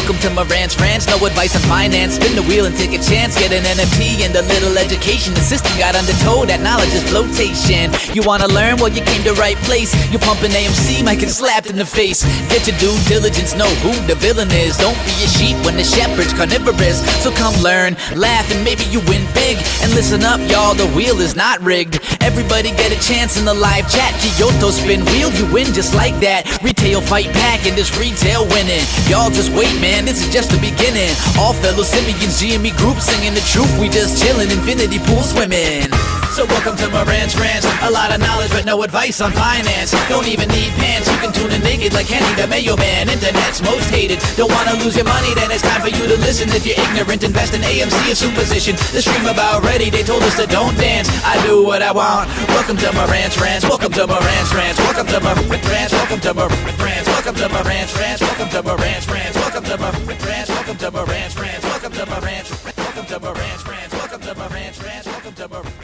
Welcome to Marantz Rantz, no advice on finance. Spin the wheel and take a chance. Get an NFT and a little education. The system got undertow, that knowledge is flotation. You wanna learn? Well, you came to right place. You're pumping AMC, might get slapped in the face. Get your due diligence, know who the villain is. Don't be a sheep when the shepherd's carnivorous. So come learn, laugh, and maybe you win big. And listen up, y'all, the wheel is not rigged. Everybody get a chance in the live chat. Kyoto spin wheel, you win just like that. Retail fight back and this retail winning. Y'all just wait, man, this is just the beginning. All fellow simians, GME group singing the truth. We just chillin', infinity pool swimming. So welcome to Marantz Rantz. A lot of knowledge but no advice on finance. Don't even need pants, you can tune in naked like Henry the Mayo Man. Internet's most hated. Don't wanna lose your money, then it's time for you to listen. If you're ignorant, invest in AMC, a superstition. The stream about ready, they told us to don't dance. I do what I want. Welcome to Marantz Rantz. Welcome to Marantz Rantz. Welcome to Marantz Rantz. Welcome to Marantz Rantz. Welcome to Marantz Rantz. Welcome to Marantz Rantz. Welcome to Marantz Rantz. Welcome to Marantz Rantz. Welcome to Marantz Rantz. Welcome to Marantz Rantz. Welcome to Marantz Rantz. Welcome to Marantz